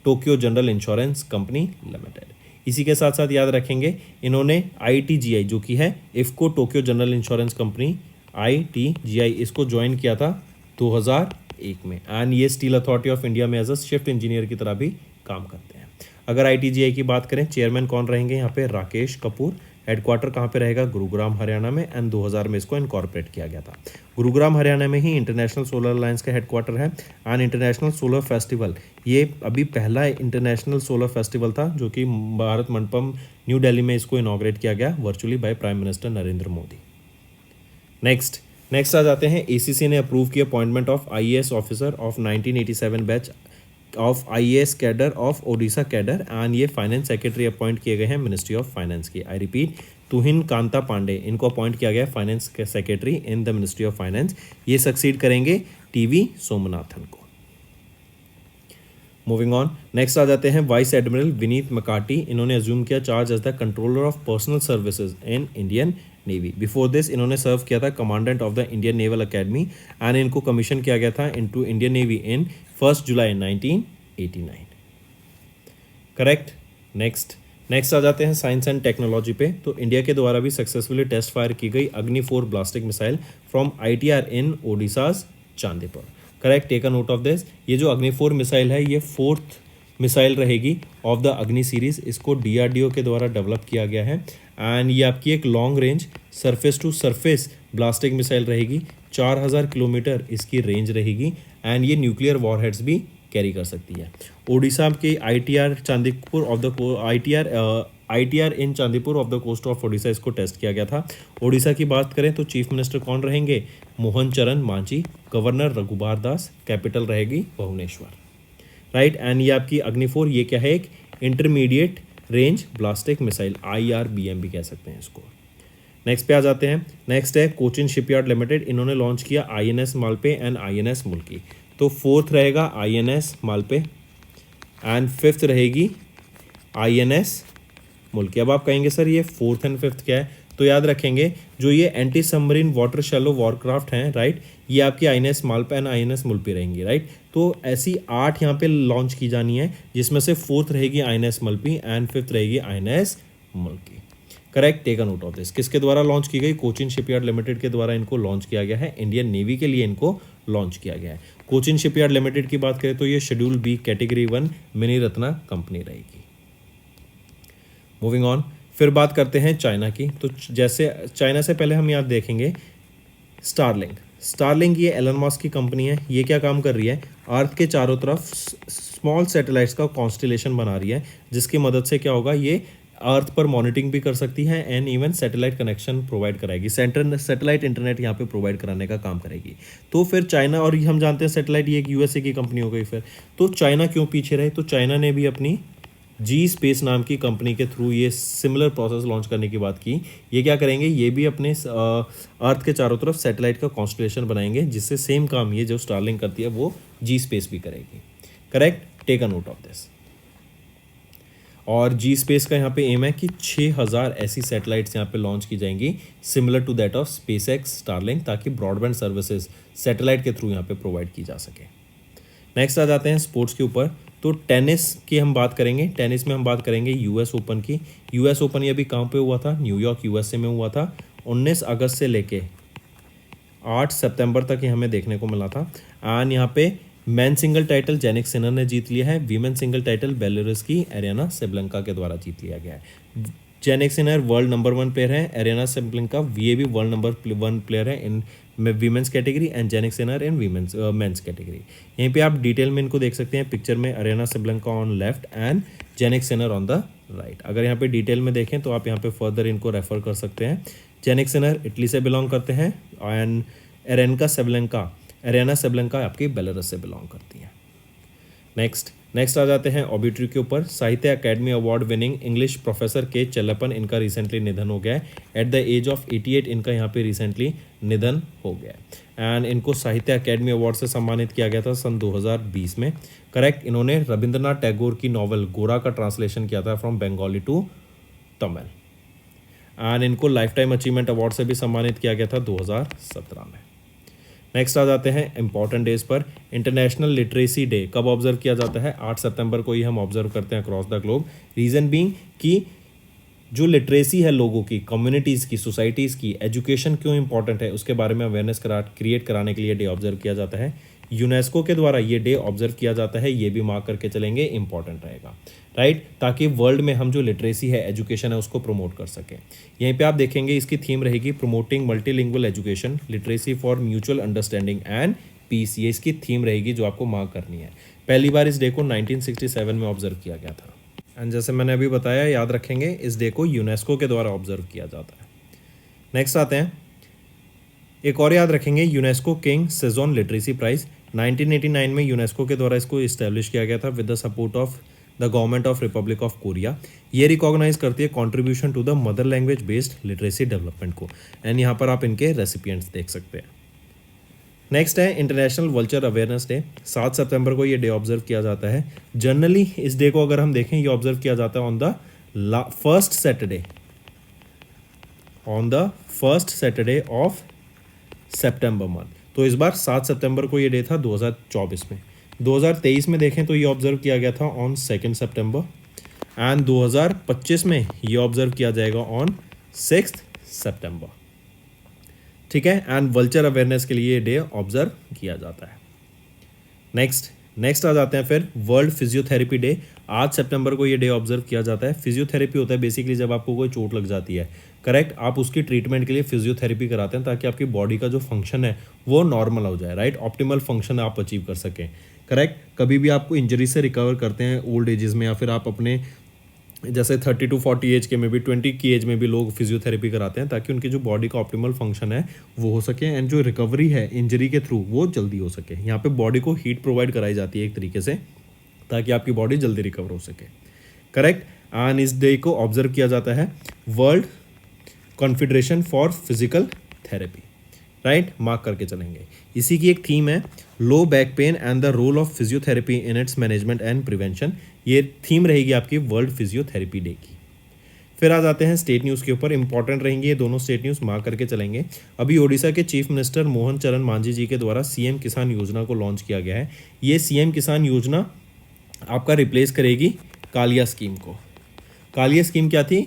Tokyo general insurance company limited. इसी के साथ साथ याद रखेंगे इन्होंने ITGI जो कि है IFFCO Tokyo general insurance company, ITGI, इसको ज्वाइन किया था 2001 में। एंड ये स्टील अथॉरिटी ऑफ इंडिया में एज अ शिफ्ट इंजीनियर की तरह भी काम करते हैं। अगर ITGI की बात करें, चेयरमैन कौन रहेंगे यहाँ पे, राकेश कपूर। हेडक्वार्टर कहाँ पे रहेगा, गुरुग्राम हरियाणा में, एंड 2000 में इसको इनकॉर्पोरेट किया गया था। गुरुग्राम हरियाणा में ही इंटरनेशनल सोलर अलायंस का हेडक्वार्टर है। एंड इंटरनेशनल सोलर फेस्टिवल, ये अभी पहला इंटरनेशनल सोलर फेस्टिवल था जो कि भारत मंडपम न्यू दिल्ली में इसको इनॉग्रेट किया गया virtually by prime minister Narendra Modi. Next आ जाते हैं, एसीसी ने अप्रूव किया appointment of IAS officer of 1987 batch of IAS cadre of Odisha cadre, and ये फाइनेंस सेक्रेटरी अपॉइंट किए गए हैं मिनिस्ट्री ऑफ फाइनेंस की। आई रिपीट, तुहिन कांता पांडे, इनको अपॉइंट किया गया finance secretary in the ministry of finance. ये सक्सीड करेंगे टीवी सोमनाथन को। मूविंग ऑन, नेक्स्ट आ जाते हैं वाइस एडमिरल विनीत मकाटी, इन्होंने अज्यूम किया charge as the controller of personnel services in Indian Navy. Before this इन्होंने सर्व किया था commandant of the Indian Naval Academy, and इनको कमीशन किया गया था into Indian Navy in 1 July 1989। Correct. Next आ जाते हैं साइंस एंड टेक्नोलॉजी पे। तो इंडिया के द्वारा भी सक्सेसफुली टेस्ट फायर की गई Agni 4 ballistic missile from ITR in Odisha's Chandipur. Correct, take a note of this. ये जो अग्नि 4 मिसाइल है ये 4th मिसाइल रहेगी ऑफ द अग्नि सीरीज। इसको डीआरडीओ के द्वारा डेवलप किया गया है, एंड ये आपकी एक long range surface to surface ballistic missile रहेगी। 4000 किलोमीटर इसकी रेंज रहेगी, एंड ये न्यूक्लियर वॉरहेड्स भी कैरी कर सकती है। ओडिशा के ITR Chandipur off the ITR in Chandipur off the coast of Odisha इसको टेस्ट किया गया था। ओडिशा की बात करें तो चीफ मिनिस्टर कौन रहेंगे, मोहन चरण मांझी। गवर्नर रघुबार दास। कैपिटल रहेगी भुवनेश्वर। राइट, एंड ये आपकी अग्नि 4 ये क्या है, एक इंटरमीडिएट रेंज ब्लास्टिक मिसाइल, IRBM भी कह सकते हैं इसको। नेक्स्ट पे आ जाते हैं। नेक्स्ट है कोचिन शिपयार्ड लिमिटेड, इन्होंने लॉन्च किया INS मालपे एंड INS मुल्की। तो 4th रहेगा INS मालपे एंड 5th रहेगी INS मुल्की। अब आप कहेंगे सर ये 4th एंड 5th क्या है, तो याद रखेंगे जो ये anti submarine water shallow Warcraft हैं, राइट, ये आपकी INS मालपा एंड INS मुल्पी रहेंगी। राइट, तो ऐसी 8 यहाँ पे लॉन्च की जानी है, जिसमें से 4th रहेगी INS मुल्पी एंड 5th रहेगी INS Mulki. Correct, take a note of this. किसके द्वारा लॉन्च की गई, कोचिन शिपयार्ड लिमिटेड के द्वारा इनको लॉन्च किया गया है। इंडियन नेवी के लिए इनको लॉन्च किया गया है। कोचिन शिपयार्ड लिमिटेड की बात करें तो ये schedule B category 1 mini Ratna company रहेगी। मूविंग ऑन, फिर बात करते हैं चाइना की। तो जैसे चाइना से पहले हम यहाँ देखेंगे स्टारलिंक ये एलन मस्क की कंपनी है। ये क्या काम कर रही है, अर्थ के चारों तरफ स्मॉल सैटेलाइट्स का कॉन्स्टिलेशन बना रही है, जिसकी मदद से क्या होगा, ये अर्थ पर मॉनिटरिंग भी कर सकती है and even satellite connection provide कराएगी। सैटेलाइट इंटरनेट यहाँ पे प्रोवाइड कराने का काम करेगी। तो फिर चाइना, और हम जानते हैं सैटेलाइट ये एक यूएसए की कंपनी हो गई। फिर तो चाइना क्यों पीछे रहे, तो चाइना ने भी अपनी जी स्पेस नाम की कंपनी के थ्रू ये सिमिलर प्रोसेस लॉन्च करने की बात की। ये क्या करेंगे, ये भी अपने अर्थ के चारों तरफ सैटेलाइट का कॉन्स्टलेशन बनाएंगे, जिससे सेम काम ये जो स्टारलिंक करती है वो जी स्पेस भी करेगी। Correct, take a note of this. और जी स्पेस का यहाँ पे एम है कि 6000 ऐसी सैटेलाइट्स यहाँ पे लॉन्च की जाएंगी similar to that of SpaceX Starlink, ताकि ब्रॉडबैंड सर्विसेज सैटेलाइट के थ्रू यहाँ पे प्रोवाइड की जा सके। नेक्स्ट आ जाते हैं स्पोर्ट्स के ऊपर। तो टेनिस की हम बात करेंगे। टेनिस में हम बात करेंगे यूएस ओपन की। यूएस ओपन ये भी कहाँ पे हुआ था, न्यूयॉर्क यूएसए में हुआ था। 19 अगस्त से लेके 8 सितंबर तक ये हमें देखने को मिला था। एंड यहाँ पे man single title Jannik Sinner ने जीत लिया है। वीमेन सिंगल टाइटल बेलारूस की एरिना सेबलेंका के द्वारा जीत लिया गया है। Jannik Sinner world number 1 player है। एरिना सेबलेंका ये भी वर्ल्ड नंबर 1 प्लेयर है in women's category and Jannik Sinner in men's category. यहीं पे आप डिटेल में इनको देख सकते हैं पिक्चर में, Aryna Sabalenka on left and Jannik Sinner on the right. अगर यहाँ पे डिटेल में देखें तो आप यहाँ पे फर्दर इनको रेफर कर सकते हैं। जेनिक सिनर इटली से बिलोंग करते हैं एंड एरिना सेबलेंका आपकी बेलारूस से बिलोंग करती है। नेक्स्ट आ जाते हैं ऑबिट्री के ऊपर। साहित्य academy award winning English professor के चेल्लप्पन, इनका रिसेंटली निधन हो गया है। एट द एज ऑफ 88 इनका यहाँ पे रिसेंटली निधन हो गया है। एंड इनको साहित्य अकेडमी अवार्ड से सम्मानित किया गया था सन 2020 में। करेक्ट, इन्होंने रविंद्रनाथ टैगोर की नॉवल गोरा का ट्रांसलेशन किया था from Bengali to Tamil. And इनको लाइफ टाइम अचीवमेंट अवार्ड से भी सम्मानित किया गया था 2017 में। नेक्स्ट आ जाते हैं इंपॉर्टेंट डेज पर। इंटरनेशनल लिटरेसी डे कब ऑब्जर्व किया जाता है, 8 सितंबर को ही हम ऑब्जर्व करते हैं across the globe. Reason being कि जो लिटरेसी है लोगों की, कम्युनिटीज़ की, सोसाइटीज़ की, एजुकेशन क्यों इंपॉर्टेंट है उसके बारे में अवेयरनेस क्रिएट कराने के लिए डे ऑब्जर्व किया जाता है। यूनेस्को के द्वारा ये डे ऑब्जर्व किया जाता है, ये भी मार्क करके चलेंगे, इंपॉर्टेंट रहेगा। राइट, ताकि वर्ल्ड में हम जो लिटरेसी है, एजुकेशन है, उसको प्रमोट कर सकें। यहीं पे आप देखेंगे इसकी थीम रहेगी promoting multilingual education, literacy for mutual understanding and peace. ये इसकी थीम रहेगी जो आपको मार्क करनी है। पहली बार इस डे को 1967 में ऑब्जर्व किया गया था। एंड जैसे मैंने अभी बताया, याद रखेंगे इस डे को यूनेस्को के द्वारा ऑब्जर्व किया जाता है। नेक्स्ट आते हैं, एक और याद रखेंगे, UNESCO King Sejong literacy prize 1989 में यूनेस्को के द्वारा इसको इस्टेब्लिश किया गया था with the support of the government of Republic of Korea. ये रिकॉग्नाइज करती है contribution to the mother language based literacy development को। एंड यहाँ पर आप इनके रेसिपिएंट्स देख सकते हैं। नेक्स्ट है इंटरनेशनल वल्चर अवेयरनेस डे। 7 सितंबर को ये डे ऑब्जर्व किया जाता है। जनरली इस डे को अगर हम देखें, ये ऑब्जर्व किया जाता है on the first Saturday of September month. तो इस बार 7 सितंबर को ये डे था 2024 में। 2023 में देखें तो ये ऑब्जर्व किया गया था ऑन 2 सितंबर एंड 2025 में ये ऑब्जर्व किया जाएगा ऑन 6 सितंबर। ठीक है, एंड वल्चर अवेयरनेस के लिए ये डे ऑब्जर्व किया जाता है। नेक्स्ट आ जाते हैं फिर वर्ल्ड फिजियोथेरेपी डे। 8 सितंबर को ये डे ऑब्जर्व किया जाता है। फिजियोथेरेपी होता है बेसिकली जब आपको कोई चोट लग जाती है, करेक्ट, आप उसकी ट्रीटमेंट के लिए फिजियोथेरेपी कराते हैं ताकि आपकी बॉडी का जो फंक्शन है वो नॉर्मल हो जाए, राइट, ऑप्टिमल फंक्शन आप अचीव कर सकें, करेक्ट। कभी भी आपको इंजरी से रिकवर करते हैं ओल्ड एजेस में, या फिर आप अपने जैसे 30 to 40 एज के में भी, 20 की एज में भी लोग फिजियोथेरेपी कराते हैं ताकि उनकी जो बॉडी का ऑप्टिमल फंक्शन है वो हो सके एंड जो रिकवरी है इंजरी के थ्रू वो जल्दी हो सके। यहाँ पे बॉडी को हीट प्रोवाइड कराई जाती है एक तरीके से ताकि आपकी बॉडी जल्दी रिकवर हो सके, करेक्ट। एंड इस डे को ऑब्जर्व किया जाता है World Confederation for Physical Therapy, right, mark करके चलेंगे। इसी की एक थीम है low back pain and the role of physiotherapy in its management and prevention. ये थीम रहेगी आपकी वर्ल्ड फिजियोथेरेपी डे की। फिर आ जाते हैं स्टेट न्यूज़ के ऊपर। इंपॉर्टेंट रहेंगे ये दोनों स्टेट न्यूज़, मार्क करके चलेंगे। अभी ओडिशा के चीफ मिनिस्टर मोहन चरण मांझी जी के द्वारा सीएम किसान योजना को लॉन्च किया गया है। ये सीएम किसान योजना आपका रिप्लेस करेगी कालिया स्कीम को। कालिया स्कीम क्या थी?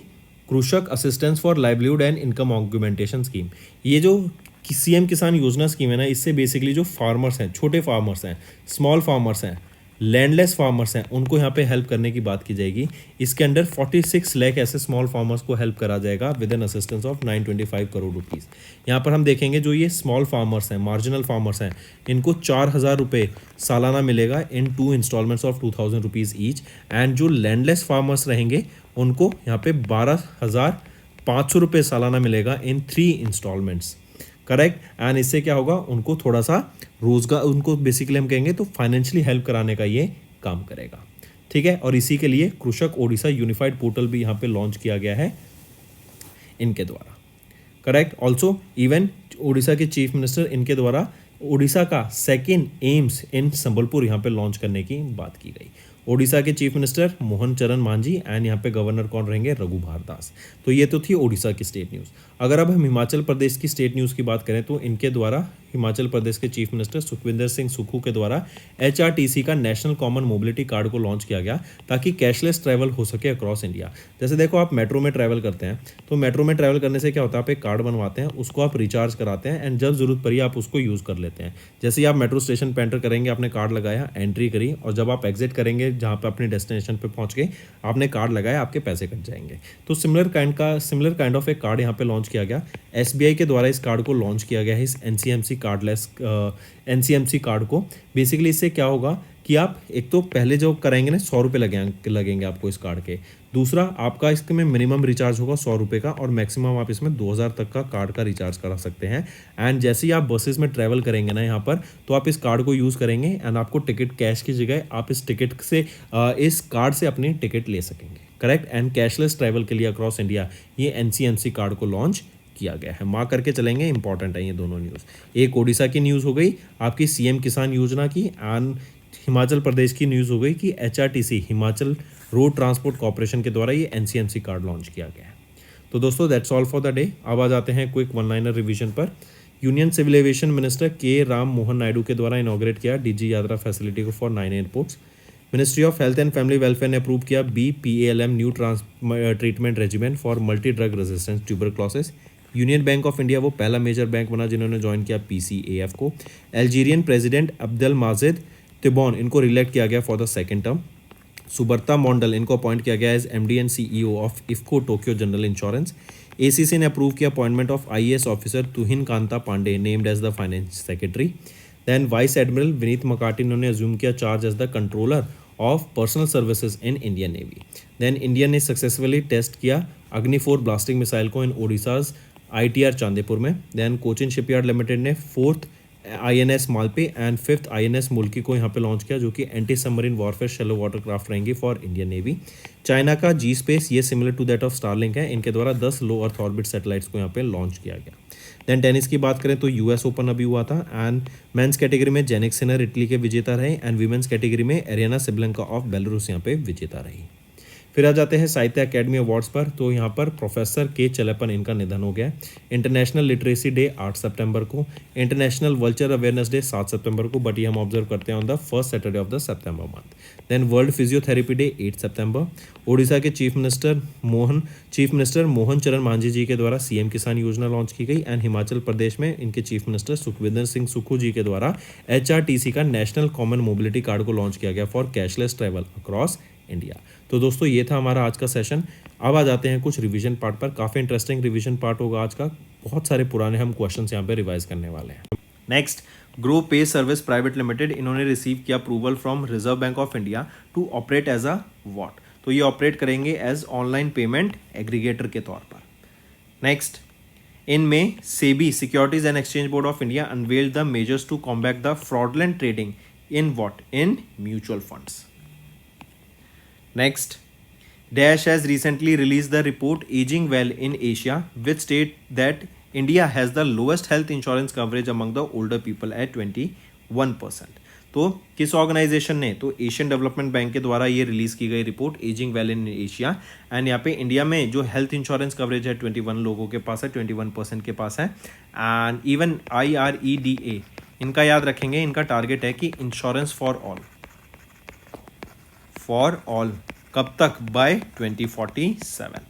कृषक assistance for livelihood and income augmentation scheme. ये जो सीएम किसान योजना स्कीम है ना, इससे बेसिकली जो फार्मर्स हैं, छोटे फार्मर्स हैं, स्मॉल फार्मर्स हैं, लैंडलेस फार्मर्स हैं, उनको यहाँ पे हेल्प करने की बात की जाएगी। इसके अंडर 46 लाख ऐसे स्मॉल फार्मर्स को हेल्प करा जाएगा with an assistance of 925 crore rupees. यहाँ पर हम देखेंगे जो ये स्मॉल फार्मर्स हैं, मार्जिनल फार्मर्स हैं, इनको 4000 रुपये सालाना मिलेगा in 2 instalments of 2000 rupees each. And जो लैंडलेस फार्मर्स रहेंगे उनको यहाँ पे 12,500 रुपये सालाना मिलेगा इन 3 इंस्टॉलमेंट्स, करेक्ट। एंड इससे क्या होगा, उनको थोड़ा सा रोजगार, उनको बेसिकली हम कहेंगे तो फाइनेंशियली हेल्प कराने का ये काम करेगा, ठीक है। और इसी के लिए कृषक ओडिशा यूनिफाइड पोर्टल भी यहाँ पे लॉन्च किया गया है इनके द्वारा, करेक्ट। ऑल्सो इवन ओडिशा के चीफ मिनिस्टर इनके द्वारा ओडिशा का सेकेंड एम्स इन संबलपुर यहाँ पे लॉन्च करने की बात की गई। ओडिशा के चीफ मिनिस्टर मोहन चरण मांझी एंड यहाँ पे गवर्नर कौन रहेंगे? रघुभार दास। तो ये तो थी ओडिशा की स्टेट न्यूज़। अगर अब हम हिमाचल प्रदेश की स्टेट न्यूज़ की बात करें तो इनके द्वारा हिमाचल प्रदेश के चीफ मिनिस्टर सुखविंदर सिंह सुक्खू के द्वारा HRTC का नेशनल कॉमन मोबिलिटी कार्ड को लॉन्च किया गया ताकि कैशलेस ट्रैवल हो सके अक्रॉस इंडिया। जैसे देखो, आप मेट्रो में ट्रैवल करते हैं तो मेट्रो में ट्रैवल करने से क्या होता है, आप एक कार्ड बनवाते हैं, उसको आप रिचार्ज कराते हैं एंड जब जरूरत पड़ी आप उसको यूज़ कर लेते हैं। जैसे ही आप मेट्रो स्टेशन पर एंटर करेंगे, आपने कार्ड लगाया, एंट्री करी, और जब आप एग्जिट करेंगे जहाँ पर अपने डेस्टिनेशन पर पहुँच गए, आपने कार्ड लगाया, आपके पैसे कट जाएंगे। तो सिमिलर काइंड ऑफ एक कार्ड यहाँ पे लॉन्च किया गया। SBI के द्वारा इस कार्ड को लॉन्च किया गया है, इस NCMC कार्ड को। बेसिकली इससे क्या होगा कि आप एक तो पहले जो कराएंगे ना 100 रुपये लगेंगे आपको इस कार्ड के। दूसरा, आपका इसमें मिनिमम रिचार्ज होगा 100 रुपये का और मैक्सिमम आप इसमें 2000 तक का कार्ड का रिचार्ज करा सकते हैं। एंड जैसे ही आप बसेस में ट्रैवल करेंगे ना यहाँ पर, तो आप इस कार्ड को यूज़ करेंगे एंड आपको टिकट कैश की जगह आप इस कार्ड से अपनी टिकट ले सकेंगे, करेक्ट। एंड कैशलेस ट्रैवल के लिए अक्रॉस इंडिया ये NCMC कार्ड को लॉन्च किया गया है। मार्क करके चलेंगे, इंपॉर्टेंट है ये दोनों न्यूज़। एक ओडिशा की न्यूज़ हो गई आपकी सीएम किसान योजना की, एंड हिमाचल प्रदेश की न्यूज़ हो गई कि HRTC Himachal road transport corporation के द्वारा ये NCMC कार्ड लॉन्च किया गया है। तो दोस्तों that's all for the day. अब आ जाते हैं क्विक वन लाइनर रिवीजन पर। यूनियन सिविल एविएशन मिनिस्टर के राम मोहन नायडू के द्वारा इनॉग्रेट किया DG यात्रा फैसिलिटी को for 9 airports. Ministry of health and family welfare ने अप्रूव किया BPALM new treatment regiment for multi drug resistance tuberculosis. Union bank of India वो पहला मेजर बैंक बना जिन्होंने ज्वाइन किया PCAF को। Algerian president Abdelmadjid Tebboune, इनको reelect किया गया for the second term. Subrata Mandal इनको अपॉइंट किया गया as MD and CEO of IFFCO Tokyo general insurance. ACC ने अप्रूव किया appointment of IAS officer Tuhin Kanta Pandey named as the finance secretary. Then vice admiral Vineet McCarty इन्होंने assume किया charge as the controller of personnel services in Indian navy. Then India ने successfully test किया अग्नि 4 blasting missile को इन Odisha's ITR Chandipur में। Then Cochin shipyard limited ने 4th INS Malpe and 5th INS मुल्की को यहाँ पे लॉन्च किया, जो कि anti submarine warfare shallow watercraft रहेंगी फॉर इंडियन नेवी। चाइना का जी स्पेस ये similar to that of Starlink है, इनके द्वारा 10 लो अर्थ ऑर्बिट सैटेलाइट्स को यहाँ पे लॉन्च किया गया। देन टेनिस की बात करें तो यूएस ओपन अभी हुआ था एंड मेंस कैटेगरी में जेनिक सिनर इटली के विजेता रहे एंड वीमेंस कैटेगरी में एरियाना सिबलेंका ऑफ बेलारूस यहाँ पे विजेता रही। फिर आ जाते हैं साहित्य अकेडमी अवार्ड्स पर, तो यहाँ पर प्रोफेसर के चलैपन इनका निधन हो गया। इंटरनेशनल लिटरेसी डे 8 सितंबर को, इंटरनेशनल वल्चर अवेयरनेस डे 7 सितंबर को, बट ये हम ऑब्जर्व करते हैं on the first Saturday of the September month. Then World Physiotherapy Day 8 सितंबर। ओडिशा के चीफ मिनिस्टर मोहन चरण मांझी जी के द्वारा सीएम किसान योजना लॉन्च की गई एंड हिमाचल प्रदेश में इनके चीफ मिनिस्टर सुखविंदर सिंह सुक्खू जी के द्वारा एचआरटीसी का नेशनल कॉमन मोबिलिटी कार्ड को लॉन्च किया गया for cashless travel across India. तो दोस्तों ये था हमारा आज का सेशन। अब आ जाते हैं कुछ रिवीजन पार्ट पर। काफ़ी इंटरेस्टिंग रिवीजन पार्ट होगा आज का, बहुत सारे पुराने हम क्वेश्चंस यहाँ पे रिवाइज करने वाले हैं। Next, Groww Pay service private limited इन्होंने रिसीव किया approval from Reserve Bank of India to operate as a what, तो ये ऑपरेट करेंगे एज ऑनलाइन पेमेंट एग्रीगेटर के तौर पर। नेक्स्ट, इन में SEBI Securities and Exchange Board of India unveiled the measures to combat the fraudulent trading in what, in mutual funds. Next, Dash has recently released the report Aging Well in Asia, which state that India has the lowest health insurance coverage among the older people at 21%. तो किस organisation ने, तो Asian Development bank के द्वारा ये release की गई report ageing well in Asia, and यहाँ पे इंडिया में जो हेल्थ इंश्योरेंस कवरेज है 21 लोगों के पास है, 21% के पास है। एंड इवन IREDA इनका याद रखेंगे, इनका टारगेट है कि इंश्योरेंस फॉर ऑल कब तक, बाय 2047।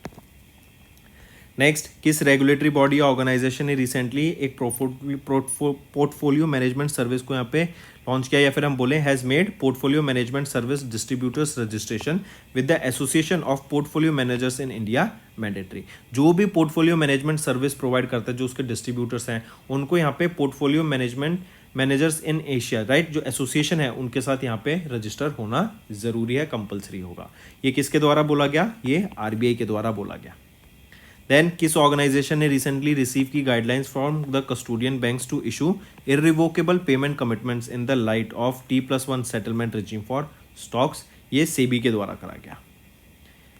नेक्स्ट, किस रेगुलेटरी बॉडी या ऑर्गेनाइजेशन ने रिसेंटली एक पोर्टफोलियो मैनेजमेंट सर्विस को यहाँ पे लॉन्च किया, या फिर हम बोले has made portfolio management service distributors registration with the association of portfolio managers in India mandatory. जो भी पोर्टफोलियो मैनेजमेंट सर्विस प्रोवाइड करता है, जो उसके डिस्ट्रीब्यूटर्स हैं, उनको यहाँ पे portfolio managers in Asia, right, जो एसोसिएशन है उनके साथ यहाँ पे रजिस्टर होना जरूरी है, कंपलसरी होगा। ये किसके द्वारा बोला गया, ये आरबीआई के द्वारा बोला गया। देन किस ऑर्गेनाइजेशन ने रिसेंटली रिसीव की guidelines from the custodian banks to issue irrevocable payment commitments in the light of T+1 settlement regime for stocks, ये सेबी के द्वारा करा गया।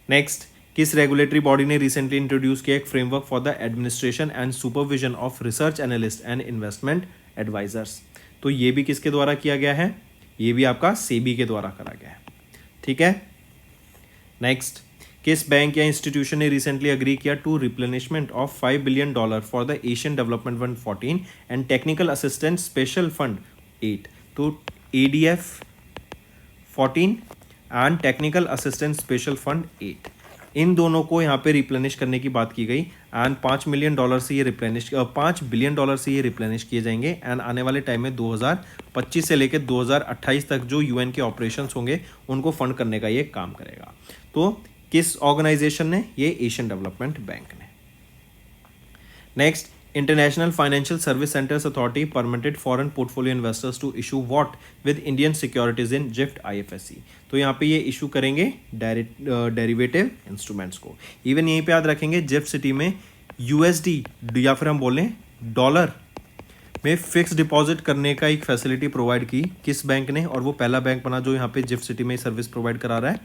नेक्स्ट, किस रेगुलेटरी बॉडी ने रिसेंटली इंट्रोड्यूस किया एक framework for the administration and supervision of research analyst and investment advisers, तो ये भी किसके द्वारा किया गया है, ये भी आपका सेबी के द्वारा करा गया है। ठीक है। नेक्स्ट, किस बैंक या इंस्टीट्यूशन ने रिसेंटली अग्री किया to replenishment of $5 billion for the Asian Development Fund 14 and Technical Assistance Special Fund 8, तो ADF 14 and Technical Assistance Special Fund 8, इन दोनों को यहाँ पे रिप्लेनिश करने की बात की गई एंड $5 बिलियन से ये रिप्लेनिश किए जाएंगे एंड आने वाले टाइम में 2025 से लेकर 2028 तक जो यूएन के ऑपरेशंस होंगे उनको फंड करने का ये काम करेगा। तो किस ऑर्गेनाइजेशन ने, ये एशियन डेवलपमेंट बैंक ने। Next, International Financial Service Centres Authority permitted foreign portfolio investors to issue what with Indian securities in GIFT IFSC, तो यहाँ पे ये इशू करेंगे डेरिवेटिव इंस्ट्रूमेंट्स को। इवन यहीं पे याद रखेंगे जिफ्ट सिटी में USD या फिर हम बोलें डॉलर में फिक्स डिपॉजिट करने का एक फैसिलिटी प्रोवाइड की किस बैंक ने, और वो पहला बैंक बना जो यहाँ पे जिफ्ट सिटी में सर्विस प्रोवाइड करा रहा है,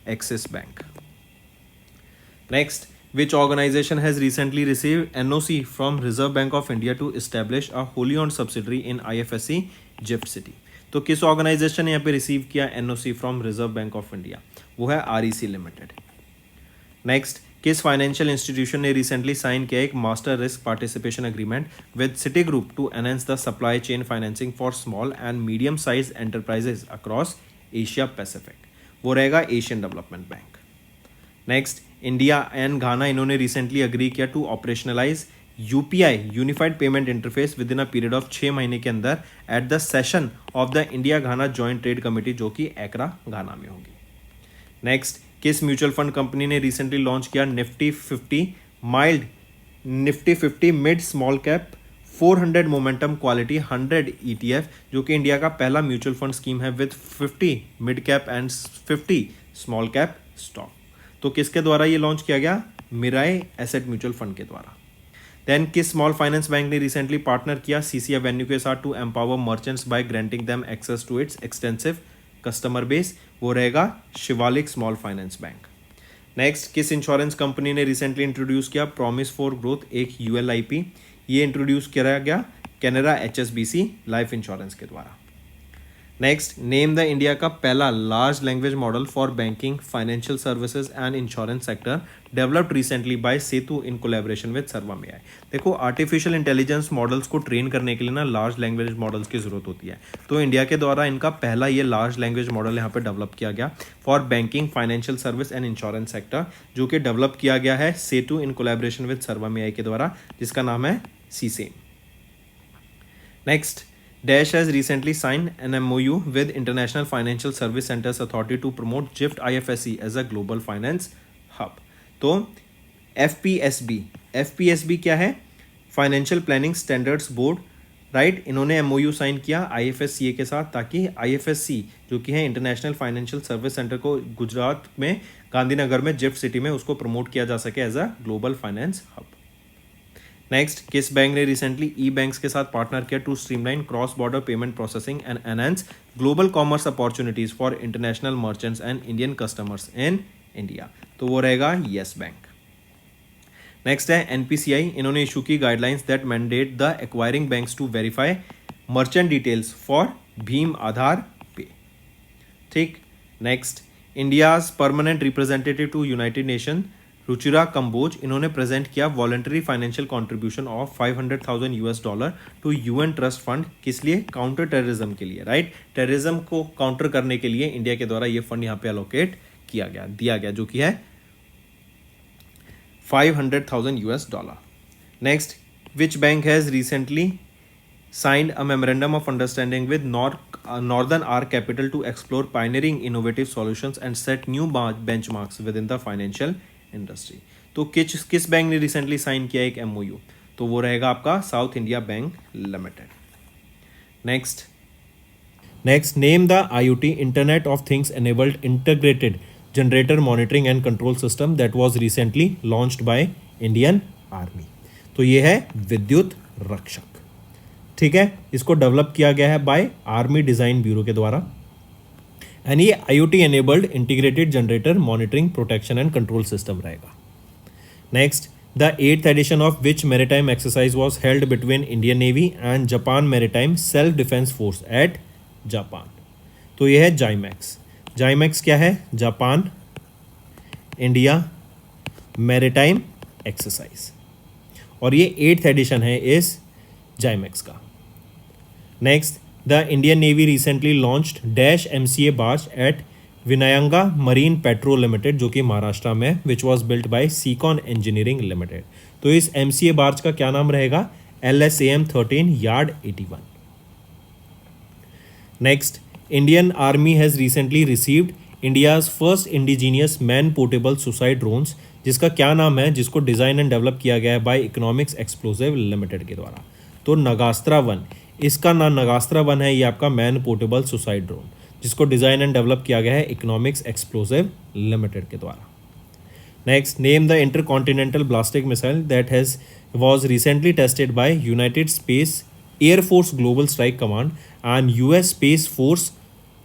axis bank. Next, which organization has recently received NOC from Reserve Bank of India to establish a wholly owned subsidiary in IFSC GIFT City, तो किस ऑर्गेनाइजेशन ने यहाँ पे रिसीव किया NOC from Reserve Bank of India, वो है REC limited. Next, किस financial institution ने रिसेंटली साइन किया एक master risk participation agreement with Citigroup to enhance the supply chain financing for small and medium size enterprises across Asia Pacific, वो रहेगा Asian Development Bank. Next, India and Ghana इन्होंने recently agree किया to operationalise UPI unified payment interface within a period of 6 महीने के अंदर at the session of the India Ghana joint trade committee, जो कि एकरा घाना में होगी। नेक्स्ट, किस म्यूचुअल फंड कंपनी ने रिसेंटली लॉन्च किया Nifty 50 mid small cap 400 momentum quality 100 ETF, जो कि इंडिया का पहला म्यूचुअल फंड स्कीम है with 50 mid cap and 50 small cap stock. तो किसके द्वारा ये लॉन्च किया गया? मिराई एसेट म्यूचुअल फंड के द्वारा। देन किस स्मॉल फाइनेंस बैंक ने रिसेंटली पार्टनर किया सीसी एवेन्यू के साथ to empower merchants by granting them access to its extensive customer base? वो रहेगा Shivalik small finance bank. Next, किस इंश्योरेंस कंपनी ने रिसेंटली इंट्रोड्यूस किया प्रॉमिस फॉर ग्रोथ, एक ULIP? ये इंट्रोड्यूस किया गया कैनरा HSBC लाइफ इंश्योरेंस के द्वारा। नेक्स्ट, नेम द इंडिया का पहला large language model for banking, financial services and insurance sector developed recently by Setu in collaboration with Sarvam AI। देखो, आर्टिफिशियल इंटेलिजेंस मॉडल्स को ट्रेन करने के लिए ना लार्ज लैंग्वेज मॉडल्स की जरूरत होती है। तो इंडिया के द्वारा इनका पहला ये लार्ज लैंग्वेज मॉडल यहाँ पे डेवलप किया गया for banking, financial service and insurance sector, जो कि डेवलप किया गया है सेतु in collaboration with Sarvam AI के द्वारा, जिसका नाम है CSAM। Next, Dash has recently signed an MOU with International Financial Service Centers Authority to promote GIFT IFSC as a global finance hub। तो FPSB क्या है? Financial planning standards board, right. इन्होंने MOU sign किया IFSCA के साथ, ताकि IFSC जो कि है इंटरनेशनल फाइनेंशियल सर्विस सेंटर को गुजरात में गांधीनगर में जिफ्ट सिटी में उसको प्रमोट किया जा सके as a global finance hub. Next, किस बैंक ने रिसेंटली बैंक्स के साथ पार्टनर किया to streamline cross border payment processing and enhance global commerce opportunities for international merchants and Indian customers in India? तो वो रहेगा येस बैंक। नेक्स्ट है NPCI, इन्होंने इशू की guidelines that mandate the acquiring banks to verify merchant details for भीम Aadhaar pay. ठीक। Next, India's permanent representative to United nation Ruchira Kamboj, इन्होंने present किया voluntary financial contribution of $500,000 to UN trust fund. किस लिए? Counter terrorism के लिए, right. Terrorism को counter करने के लिए इंडिया के द्वारा ये फंड यहाँ पे अलोकेट दिया गया, जो कि है $500,000। Next, which bank has recently signed a memorandum of understanding with Northern Arc Capital to explore pioneering innovative solutions and set new benchmarks within the financial industry? तो किस बैंक ने रिसेंटली साइन किया एक MOU? तो वो रहेगा आपका south India bank limited. Next, name the IoT internet of things enabled integrated generator monitoring and control system that was recently launched by Indian army. तो ये है विद्युत रक्षक, ठीक है। इसको डेवलप किया गया है बाय आर्मी डिजाइन ब्यूरो के द्वारा, एंड ये IoT enabled integrated generator monitoring protection and control system रहेगा। Next, the 8th edition of which maritime exercise was held between Indian navy and Japan maritime self defence force at Japan? तो ये है जाइमैक्स। जाइमैक्स क्या है? Japan India maritime exercise, और ये 8th addition है इस जाइमैक्स का। Next, the Indian navy recently launched dash MCA barge at Vinayaga marine petro limited, जो कि महाराष्ट्र में, which was built by Seacon engineering limited. तो इस MCA बार्ज का क्या नाम रहेगा? LSAM 13 yard 81। Next, Indian army has recently received India's first indigenous man portable suicide drones, जिसका क्या नाम है, जिसको डिजाइन एंड डेवलप किया गया है बाय इकोनॉमिक्स एक्सप्लोसिव लिमिटेड के द्वारा? तो नगास्त्रा 1, इसका नाम नगास्त्रा 1 है। ये आपका मैन पोर्टेबल सुसाइड ड्रोन, जिसको डिजाइन एंड डेवलप किया गया है इकोनॉमिक्स एक्सप्लोसिव लिमिटेड के द्वारा। Next, name the intercontinental ballistic missile that was recently tested by united space air force global strike command and US space force